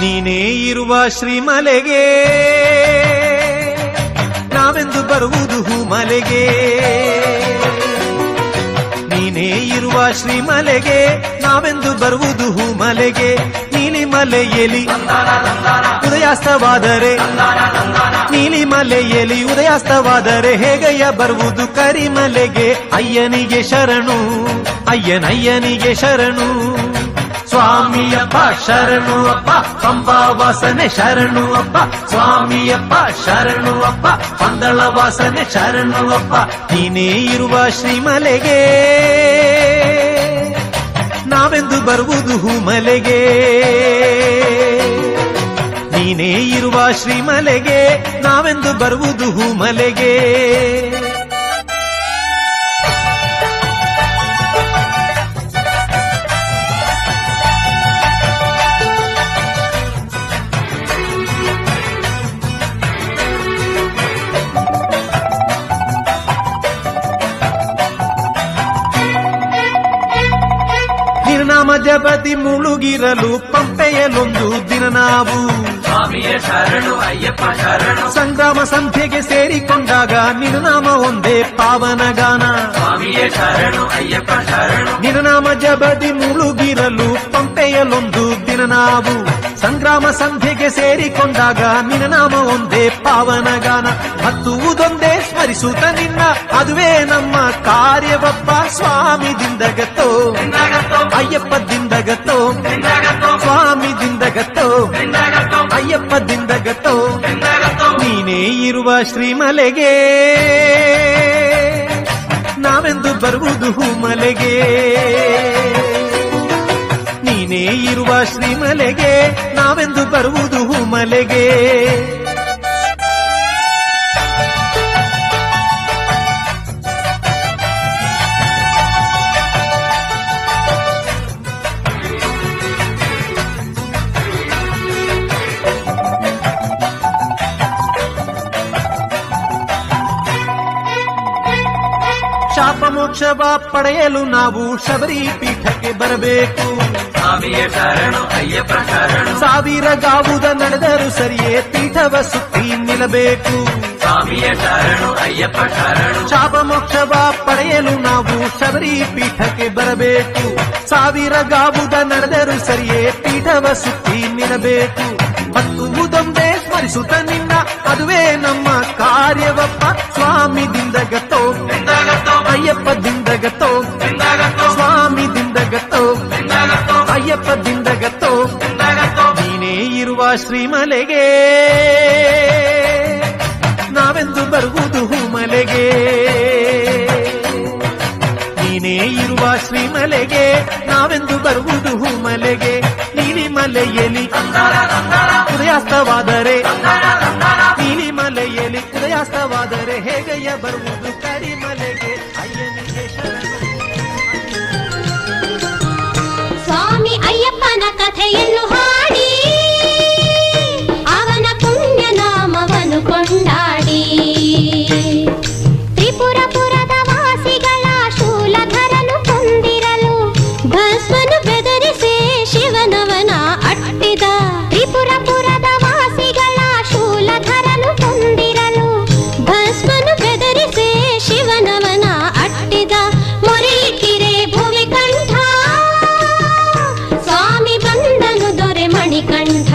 ನೀನೇ ಇರುವ ಶ್ರೀಮಲೆಗೆ ನಾವೆಂದು ಬರುವುದು ಹೂಮಲೆಗೆ. ನೀನೇ ಇರುವ ಶ್ರೀಮಲೆಗೆ ನಾವೆಂದು ಬರುವುದು ಹೂಮಲೆಗೆ. ನೀಲಿಮಲೆಯಲ್ಲಿ ಉದಯಾಸ್ತವಾದರೆ ನೀಲಿಮಲೆಯಲ್ಲಿ ಉದಯಾಸ್ತವಾದರೆ ಹೇಗಯ್ಯ ಬರುವುದು ಕರಿಮಲೆಗೆ. ಅಯ್ಯನಿಗೆ ಶರಣು ಅಯ್ಯನಯ್ಯನಿಗೆ ಶರಣು. ಸ್ವಾಮಿಯಪ್ಪ ಶರಣು ಅಪ್ಪ ಪಂಬಾ ವಾಸನೆ ಶರಣು ಅಪ್ಪ. ಸ್ವಾಮಿಯಪ್ಪ ಶರಣು ಅಪ್ಪ ಪಂದಳ ವಾಸನೆ ಶರಣು ಅಪ್ಪ. ನೀನೇ ಇರುವ ಶ್ರೀಮಲೆಗೆ ನಾವೆಂದು ಬರುವುದು ಹೂಮಲೆಗೆ. ನೀನೇ ಇರುವ ಶ್ರೀಮಲೆಗೆ ನಾವೆಂದು ಬರುವುದು ಹೂಮಲೆಗೆ. ನಿರ್ನಾಮ ಜಪತಿ ಮುಳುಗಿರಲು ಪಂಪೆಯಲೊಂದು ದಿನ ನಾವು ಸ್ವಾಮಿಯೇ ಶರಣು ಅಯ್ಯಪ್ಪ ಶರಣು. ಸಂಗ್ರಾಮ ಸಂಧ್ಯೆಗೆ ಸೇರಿಕೊಂಡಾಗ ನಿರ್ನಾಮ ಒಂದೇ ಪಾವನ ಗಾನ. ಸ್ವಾಮಿಯೇ ಶರಣು ಅಯ್ಯಪ್ಪ ಶರಣು. ನಿರ್ನಾಮ ಜಪತಿ ಮುಳುಗಿರಲು ಪಂಪೆಯಲೊಂದು ದಿನ ನಾವು ಸಂಗ್ರಾಮ ಸಂಧ್ಯೆಗೆ ಸೇರಿಕೊಂಡಾಗ ನಿರ್ನಾಮ ಒಂದೇ ಪಾವನ ಗಾನ. ಹತ್ತುವುದೊಂದೇ ಸ್ಮರಿಸುತ್ತ ನಿನ್ನ ಅದುವೇ ನಮ್ಮ ಕಾರ್ಯವಪ್ಪ. ಸ್ವಾಮಿ ದಿಂದಗತ್ತೋ ಅಯ್ಯಪ್ಪ ದಿಂದಗತ್ತೋ ಸ್ವಾಮಿ ದಿಂದಗತ್ತೋ ಅಯ್ಯಪ್ಪ ದಿಂದಗತ್ತೋ. ನೀನೇ ಇರುವ ಶ್ರೀಮಲೆಗೆ ನಾವೆಂದು ಬರುವುದು ಹೂಮಲೆಗೆ. ನೀನೇ ಇರುವ ಶ್ರೀಮಲೆಗೆ ನಾವೆಂದು ಬರುವುದು ಹೂಮಲೆಗೆ. ಶಾಪ ಮೋಕ್ಷವ ಪಡೆಯಲು ನಾವು ಶಬರಿ ಪೀಠಕ್ಕೆ ಬರಬೇಕು. ಸ್ವಾಮಿಯೇ ಶರಣು ಅಯ್ಯಪ್ಪ ಶರಣು. ಸಾವಿರ ಗಾವುದ ನಡೆದರೂ ಸರಿಯೇ ಪೀಠವ ಸುತ್ತಿ ನಿಲ್ಲಬೇಕು. ಸ್ವಾಮಿಯೇ ಶರಣು ಅಯ್ಯಪ್ಪ ಶರಣು. ಶಾಪ ಮೋಕ್ಷವ ಪಡೆಯಲು ನಾವು ಶಬರಿ ಪೀಠಕ್ಕೆ ಬರಬೇಕು. ಸಾವಿರ ಗಾವುದ ನಡೆದರೂ ಸರಿಯೇ ಪೀಠವ ಸುತ್ತಿ ನಿಲ್ಲಬೇಕು. ಹತ್ತುವುದೊಂದೇ ಸ್ಮರಿಸುತ್ತ ನಿನ್ನ ಅದುವೇ ನಮ್ಮ ಕಾರ್ಯವಪ್ಪ. ಸ್ವಾಮಿ ದಿಂದಗತ್ತೋ ಅಯ್ಯಪ್ಪ ದಿಂದಗತ್ತೋ ಸ್ವಾಮಿ ದಿಂದಗತ್ತೋ ಅಯ್ಯಪ್ಪ ದಿಂದಗತ್ತೋ. ನೀನೇ ಇರುವ ಶ್ರೀಮಲೆಗೆ ನಾವೆಂದು ಬರುವುದು ಹೂಮಲೆಗೆ. ನೀನೇ ಇರುವ ಶ್ರೀಮಲೆಗೆ ನಾವೆಂದು ಬರುವುದು ಹೂಮಲೆಗೆ. ನೀಲಿಮಲೆಯಲ್ಲಿ ಉದಯಾಸ್ತವಾದರೆ ನೀಲಿಮಲೆಯಲ್ಲಿ ಉದಯಾಸ್ತವಾದರೆ ಹೇಗಯ್ಯ ಬರುವುದು ಕರಿಮಲೆಗೆ. ಅಯ್ಯನಿಗೆ ಶರಣು. ಸ್ವಾಮಿ ಅಯ್ಯಪ್ಪನ ಕಥೆ ಕಥೆಯನ್ನು ಹಾಡಿ ಅವನ ಪುಣ್ಯ ನಾಮವನ್ನು ಕೊಂಡಾಡಿ ತ್ರಿಪುರಪುರದ ವಾಸಿಗಳ ಶೂಲಧರನು ಕೊಂದಿರಲು ಭಸ್ಮನು ಬೆದರಿಸಿ ಶಿವನವನ ಅಟ್ಟಿದ ತ್ರಿಪುರಪುರದ ವಾಸಿಗಳ ಶೂಲಧರನು ಕೊಂದಿರಲು ಭಸ್ಮನು ಬೆದರಿಸಿ ಶಿವನವನ ಅಟ್ಟಿದ ಮೊರೆಯಿಟ್ಟಿರೆ ಭುವಿ ಕಂಠ ಸ್ವಾಮಿ ಬಂದನು ದೊರೆ ಮಣಿಕಂಠ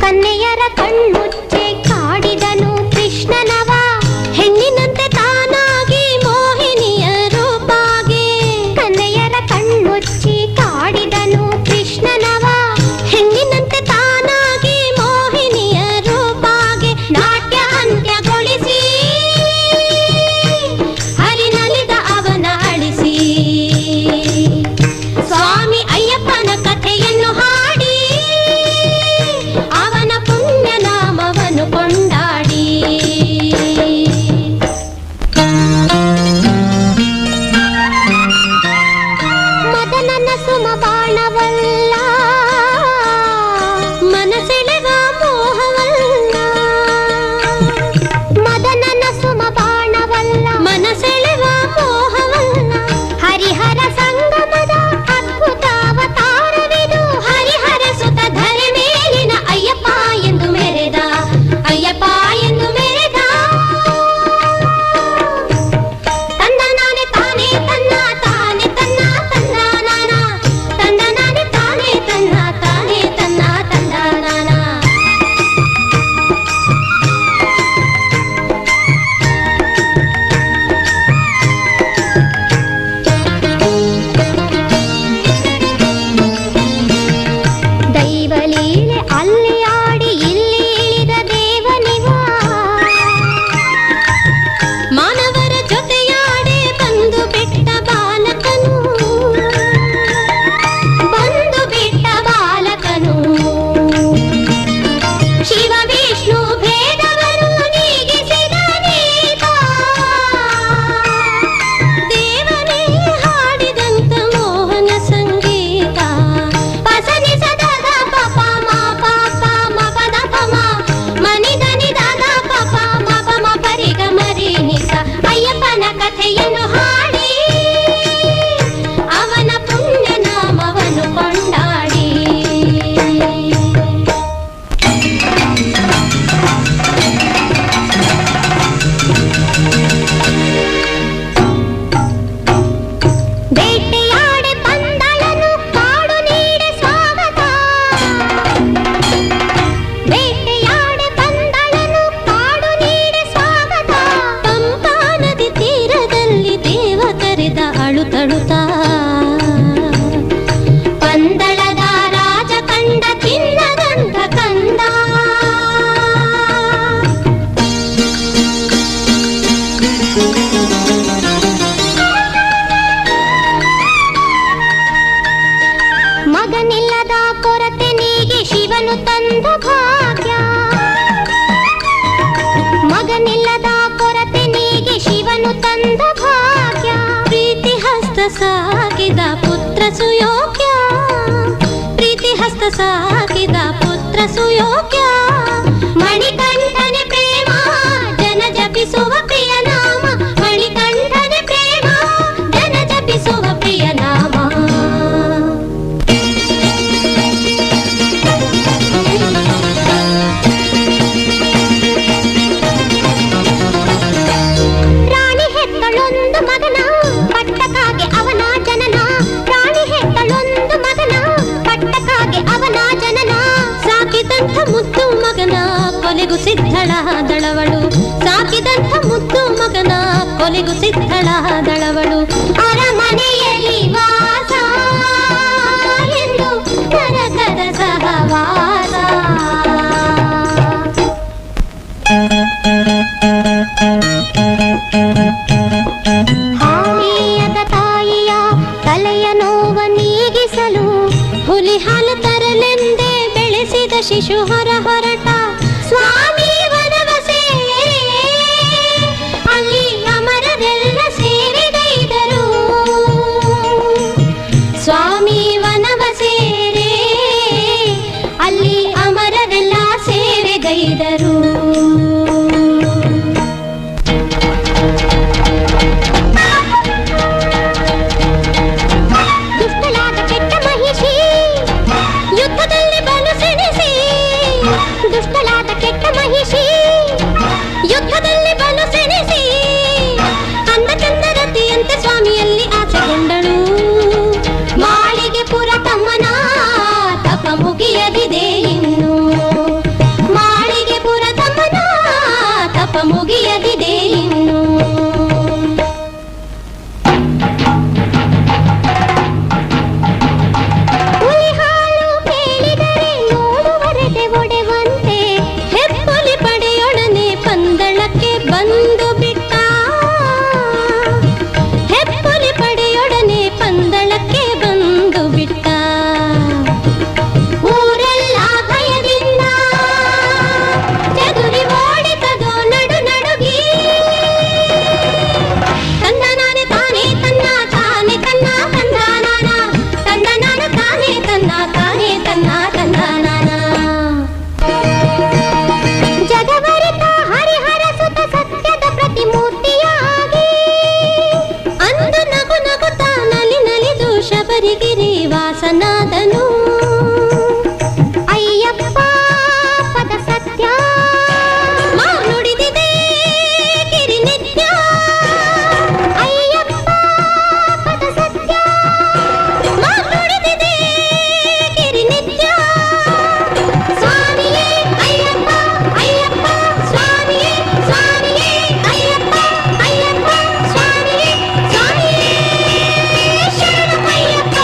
ಕನ್ನೆಯರ ಕಣ್ಮುಚ್ಚೆ ಕಾಡಿದನು ಕೃಷ್ಣನವ ಹೆಣ್ಣಿನಂತೆ ತಾನಾಗಿ ಮೋಹಿನಿಯ ರೂಪಾಗೆ ಕನ್ನೆಯರ ಕಣ್ಮುಚ್ಚಿ ಕಾಡಿದನು ಕೃಷ್ಣನವ ಹೆಣ್ಣಿನಂತೆ ತಾನಾಗಿ ಮೋಹಿನಿಯ ರೂಪಾಗೆ ನಾಟ್ಯ ಅಂತ್ಯಗೊಳಿಸಿ ಹರಿನಲಿದ ಅವನ ಅಳಿಸಿ ಸ್ವಾಮಿ ಅಯ್ಯಪ್ಪನ ಕಥೆಯನ್ನು ಹಾಡಿ ಅವನ ಪುಣ್ಯ ನಾಮವನ್ನು ಕೊಂಡಾಡಿ ಮದನನ ಸುಮ ಬಾಣವಲ್ಲ ಮನಸೆಳೆವ ಮೋಹವಲ್ಲ ಮದನನ ಸುಮ ಬಾಣವಲ್ಲ ಮನಸೆಳೆವ ಮೋಹವಲ್ಲ ಹರಿಹರ ಸಂಗಮದ ಅದ್ಭುತ ಅವತಾರವಿದು ಹರಿಹರ ಸುತ ಧರೆ ಮೇಲಿನ ಅಯ್ಯಪ್ಪ ಎಂದು ಮೆರೆದ ಅಯ್ಯಪ್ಪ ಎಂದು ಮೆರೆದ ತಂದ ನಾನೇ ತಾನೇ ತನ್ನ ತಾನೇ ತನ್ನ ತಂದ ನಾನ ತಂದ ನಾನೇ ತಾನೇ ತನ್ನ ತಾನೇ ತನ್ನ ತಂದ ನಾನ ದೈವಲೀಲೆ ಅಲ್ಲಿ ಆಡಿ ಇಲ್ಲಿ ಇಳಿದ ದೇವನಿವ ಮಾನವರ ಜೊತೆಯಾಡೆ ಬಂದು ಬಿಟ್ಟ ಬಾಲಕನು ಬಂದು ಬಿಟ್ಟ ಬಾಲಕನು ಶಿವ ವಿಷ್ಣು ಭೇದವನ್ನು ನೀಗಿಸಿದ ನೇತ ದೇವನೇ ಹಾಡಿದಂತ ಮೋಹನ ಸಂಗೀತ ಪಸನಿ ಸದದ ಪಪ ಮ ಪಾಪ ಮ ಪದ ಪಮ ಮನಿದನಿ ದಾದ ಪಪ ಮ ಪಮ ಪರಿಗ ಮರಿ ನಿಸ ಅಯ್ಯಪ್ಪನ ಕಥೆಯನ್ನು ಹಾಡಿ ಅವನ ಪುಣ್ಯ ನಾಮವನ್ನು ಕೊಂಡಾಡಿ ಬೇಟೆಯಾಡೆ ಪಂದಳನು ಕಾಡು ನೀಡೆ ಸ್ವಾಗತ ಬೇಟೆಯಾಡೆ ಪಂದಳನು ಕಾಡು ನೀಡೆ ಸ್ವಾಗತ ಪಂಪಾ ನದಿ ತೀರದಲ್ಲಿ ದೇವ ಕರೆದ ಅಳುತಳುತ್ತ ಪಂದಳದ ರಾಜ ಕಂಡ ಚಿನ್ನದಂತ ಕಂದ ಮಗನಿಲ್ಲದ ಕೊರತೆ ನೀಗಿ ಶಿವನು ತಂದ ಭಾಗ್ಯ ಮಗನಿಲ್ಲದ ಕೊರತೆ ನೀಗಿ ಶಿವನು ತಂದ ಭಾಗ್ಯ ಪ್ರೀತಿ ಹಸ್ತ ಸಾಗಿದ ಪುತ್ರ ಸುಯೋಗ್ಯ ಪ್ರೀತಿ ಹಸ್ತ ಸಾಗಿದ ಪುತ್ರ ಸುಯೋಗ್ಯ ಮಣಿಕಂಠನೆ ಪ್ರೇಮ ಜನ ಜಪಿಸುವ ಪ್ರಿಯ ನಾಮ ಮಣಿಕಂಠನೆ ಪ್ರೇಮ ಜನ ಜಪಿಸುವ ಪ್ರಿಯ ನಾಮ ರಾಣಿ ಹೆತ್ತಳೊಂದು ಮಗನ ಪಟ್ಟಕಾಗೆ ಅವನ ಜನನ ರಾಣಿ ಹೆತ್ತಳೊಂದು ಮಗನ ಪಟ್ಟಕಾಗೆ ಅವನ ಜನನ ಸಾಕಿದಂಥ ಮುದ್ದು ಮಗನ ಕೊಲೆಗೂ ಸಿದ್ಧಳಾದಳವಳು ಸಾಕಿದಂಥ ಮುದ್ದು ಮಗನ ಕೊಲೆಗೂ ಸಿದ್ಧಳಾದಳವಳು ಅರಮನೆಯಲ್ಲಿ ವಾಸ ಎಂದು ನರಕದ ಸಹವಾಸ ಹಾನಿಯದ ತಾಯಿಯ ತಲೆಯ ನೋವ ನೀಗಿಸಲು ಹುಲಿ ಹಾಲು ತರಲೆಂದೇ ಬೆಳೆಸಿದ ಶಿಶು ಹೊರ ಹೊರಟ ಸ್ವಾಮಿ ವನವ ಸೇರಿ ಅಲ್ಲಿ ಅಮರರೆಲ್ಲ ಸೇರಿಗೈದರು ಸ್ವಾಮಿ ವನವ ಹೇಳಿದರು. ದುಷ್ಟಳಾದ ಕೆಟ್ಟ ಮಹಿಷಿ ಯುದ್ಧದಲ್ಲಿ ಬಲು ಸೆಣಸಿ, ದುಷ್ಟಳಾದ ಕೆಟ್ಟ ಮಹಿಷಿ ಯುದ್ಧದಲ್ಲಿ ಬಲು ಸೆಣಸಿ, ಅಂದ ಚಂದರತಿಯಂತೆ ಸ್ವಾಮಿಯಲ್ಲಿ ಆಸೆಗೊಂಡಳು. ಮಾಳಿಗೆ ಪುರ ತಮ್ಮನ ತಪ ಮುಗಿಯದಿದೆ ಇನ್ನು, ಮಾಳಿಗೆ ಪುರ ತಮ್ಮನ ತಪ ಮುಗಿಯದಿದೆ ಇನ್ನು. ಹುಲಿ ಹಾಲು ಕೇಳಿದರೆ ನೋಡುವರೆದೆ ಒಡೆವಂತೆ, ಹೆಪ್ಪುಲಿ ಪಡೆಯೊಡನೆ ಪಂದಳಕ್ಕೆ ಬಂದು ಬಿಟ್ಟ, ಹೆಪ್ಪುಲಿ ಪಡೆಯೊಡನೆ ಪಂದಳಕ್ಕೆ ಬಂದು ಬಿಟ್ಟ. ಊರೆಲ್ಲ ಭಯದಿಂದ ಚದುರಿ ಓಡಿತದೋ ನಡು ನಡುಗಿ, ತಂದ ನಾನೇ ತಾನೇ ತನ್ನ ತಾನೇ ತನ್ನ ತಂದ ನಾನ, ತಂದ ನಾನು ತಾನೇ ತನ್ನ ತಾನೇ ತನ್ನ ತಂದ ನಾನ. ಜಗವರಿತ ಹರಿಹರ ಸುತ ಸತ್ಯದ ಪ್ರತಿಮೂರ್ತಿಯಾಗಿ, ಅಂದು ನಗು ನಗುತ್ತಾ ನಲಿ ನಲಿದು ಶಬರಿಗಿರಿ ವಾಸನಾದನು. ಅಯ್ಯಪ್ಪ ಪದ ಸತ್ಯ ನುಡಿದಿದೆ ಕಿರಿನಿತ್ಯ, ಅಯ್ಯಪ್ಪ ಪದ ಸತ್ಯ ನುಡಿದಿದೆ ಕಿರಿನಿತ್ಯ. ಸ್ವಾಮಿಯೇ ಅಯ್ಯಪ್ಪ ಅಯ್ಯಪ್ಪ ಸ್ವಾಮಿಯೇ, ಸ್ವಾಮಿಯೇ ಅಯ್ಯಪ್ಪ ಅಯ್ಯಪ್ಪ ಸ್ವಾಮಿಯೇ, ಸ್ವಾಮಿಯೇ ಶರಣಮಯ್ಯಪ್ಪ.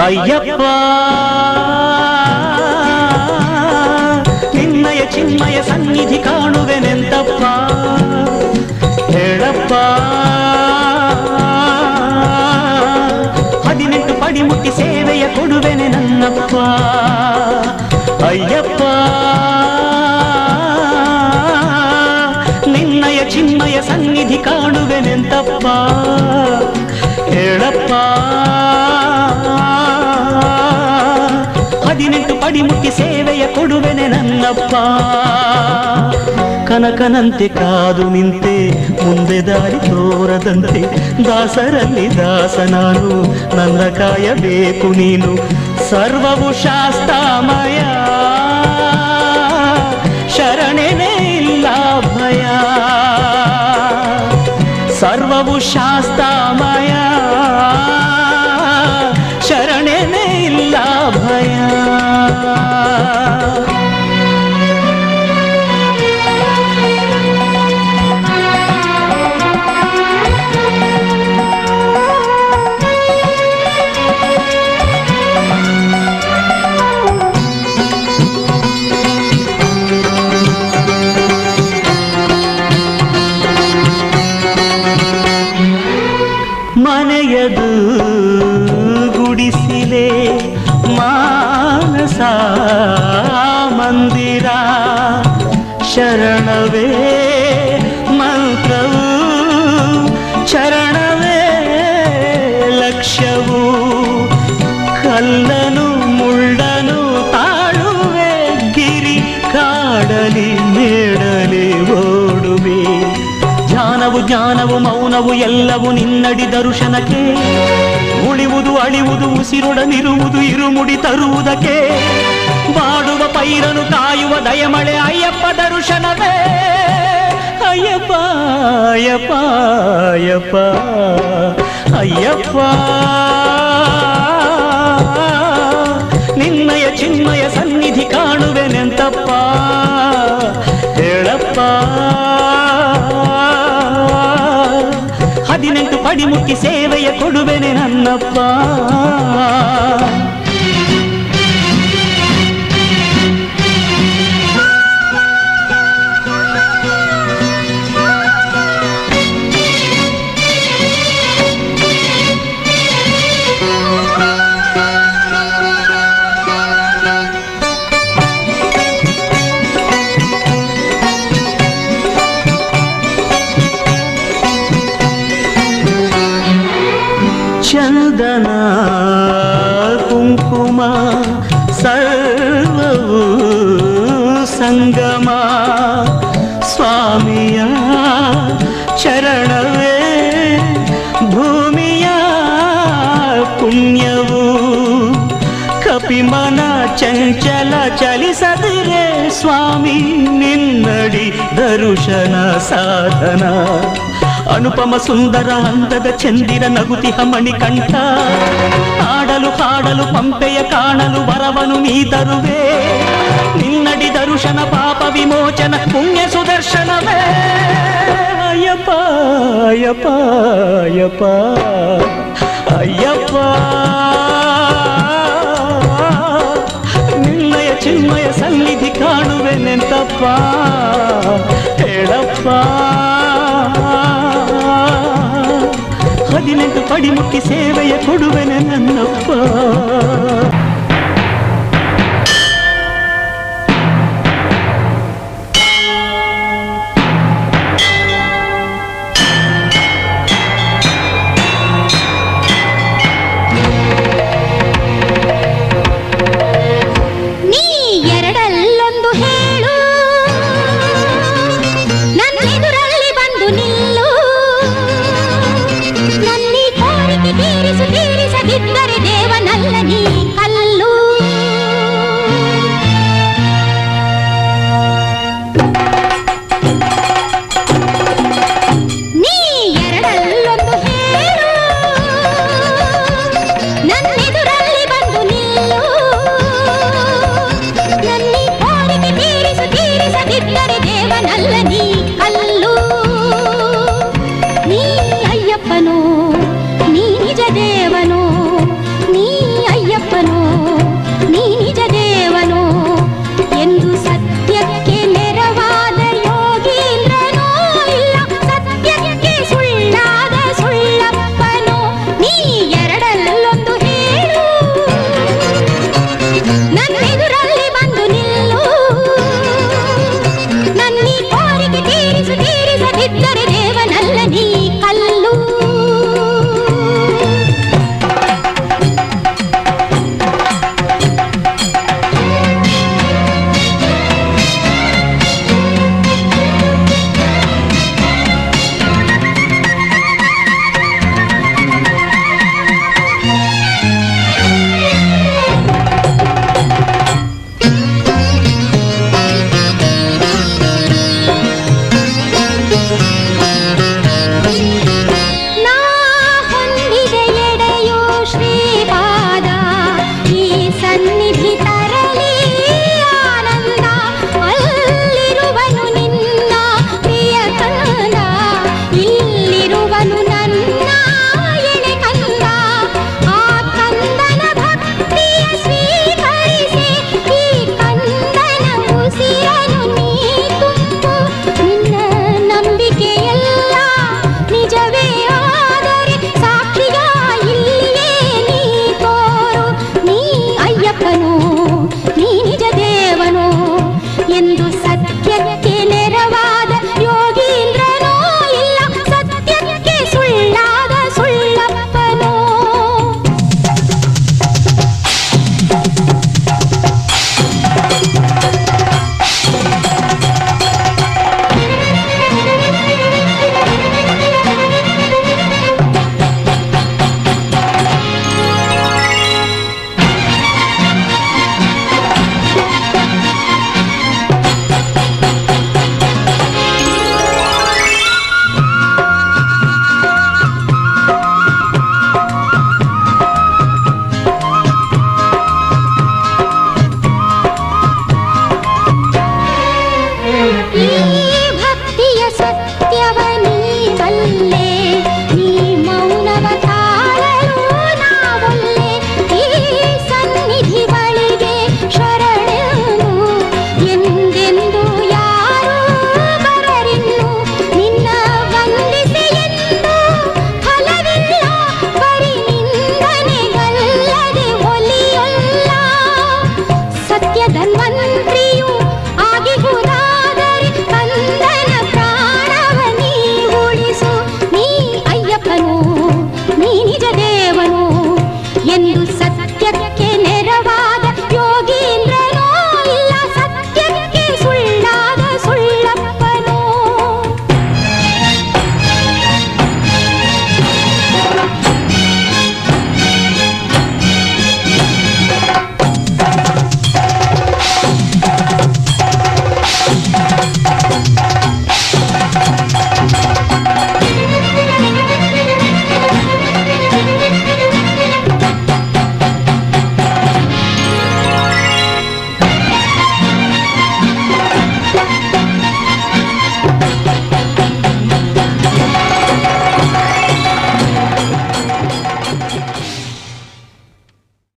ಅಯ್ಯಪ್ಪ ನಿನ್ನಯ ಚಿನ್ಮಯ ಸನ್ನಿಧಿ ಕಾಣುವೆನೆಂತಪ್ಪ, ಹೇಳಪ್ಪ 18 ಪಡಿ ಮುಟ್ಟಿ ಸೇವೆಯ ಕೊಡುವೆನೆ ನನ್ನಪ್ಪ. ಅಯ್ಯಪ್ಪ ನಿನ್ನಯ ಚಿನ್ಮಯ ಸನ್ನಿಧಿ ಕಾಣುವೆನೆಂತಪ್ಪ, ಹೇಳಪ್ಪ 18 ಪಡಿ ಮುಟ್ಟಿ ಸೇವೆಯ ಕೊಡುವೆನೆ ನನ್ನಪ್ಪ. ಕನಕನಂತೆ ಕಾದು ನಿಂತೆ ಮುಂದೆ ದಾರಿ ತೋರದಂತೆ, ದಾಸರಲ್ಲಿ ದಾಸ ನಾನು ನನ್ನ ಕಾಯಬೇಕು ನೀನು. ಸರ್ವವು ಶಾಸ್ತಾಮಯ ಶರಣೆನೇ ಇಲ್ಲ ಭಯ, ಸರ್ವವು ಶಾಸ್ತಾಮಯ ಶರಣೆನೇ ಇಲ್ಲ ಭಯ. ಮನೆಯದು ಗುಡಿಸಿಲೆ ಮಾನಸ ಮಂದಿರ, ಶರಣವೇ ಮಂತ್ರವು ಚರಣವೇ ಲಕ್ಷ್ಯವು, ಕಲ್ಲನು ಮುಳ್ಳನು ತಾಳುವೆ ಗಿರಿ ಕಾಡಲಿ ಮೇಡಲಿ ಓಡುವೆ. ಧ್ಯಾನವು ಜ್ಞಾನವು ಮೌನವು ಎಲ್ಲವೂ ನಿನ್ನಡಿ ದರ್ಶನಕ್ಕೆ, ಉಳಿವುದು ಅಳಿವುದು ಉಸಿರೊಡನಿರುವುದು ಇರುಮುಡಿ ತರುವುದಕ್ಕೆ. ಬಾಡುವ ಪೈರನು ಕಾಯುವ ದಯಮಳೆ ಅಯ್ಯಪ್ಪ ದರ್ಶನವೇ. ಅಯ್ಯಪ್ಪ ಅಯ್ಯಪ್ಪ ಅಯ್ಯಪ್ಪ ಅಯ್ಯಪ್ಪ ನಿನ್ನಯ ಚಿನ್ಮಯ ಸನ್ನಿಧಿ ಕಾಣುವೆನೆಂತಪ್ಪ, ಹೇಳಪ್ಪ 18 ಪಡಿ ಮುಟ್ಟಿ ಸೇವೆಯ ಕೊಡುವೆನೆ ನನ್ನಪ್ಪ. ತಪ್ಪಿ ಮನ ಚಂಚಲ ಚಲಿಸದಿರೆ ಸ್ವಾಮಿ ನಿನ್ನಡಿ ದರುಶನ ಸಾಧನ ಅನುಪಮ ಸುಂದರ ಅಂದದ ಚಂದಿರ ನಗುತಿಹ ಮಣಿಕಂಠ ಆಡಲು ಹಾಡಲು ಪಂಪೆಯ ಕಾಣಲು ವರವನು ನೀ ತರುವೆ ನಿನ್ನಡಿ ದರುಶನ ಪಾಪ ವಿಮೋಚನ ಪುಣ್ಯ ಸುದರ್ಶನವೇ ಅಯ್ಯಪ್ಪ ಅಯ್ಯಪ್ಪ ಅಯ್ಯಪ್ಪ ಅಯ್ಯಪ್ಪ ನಿನ್ನಯ ಚಿನ್ಮಯ ಸನ್ನಿಧಿ ಕಾಣುವೆ ನೆಂತಪ್ಪ ಹೇಳಪ್ಪ 18 ಪಡಿಮುಟ್ಟಿ ಸೇವೆಯ ಕೊಡುವೆನೆ ನನ್ನಪ್ಪ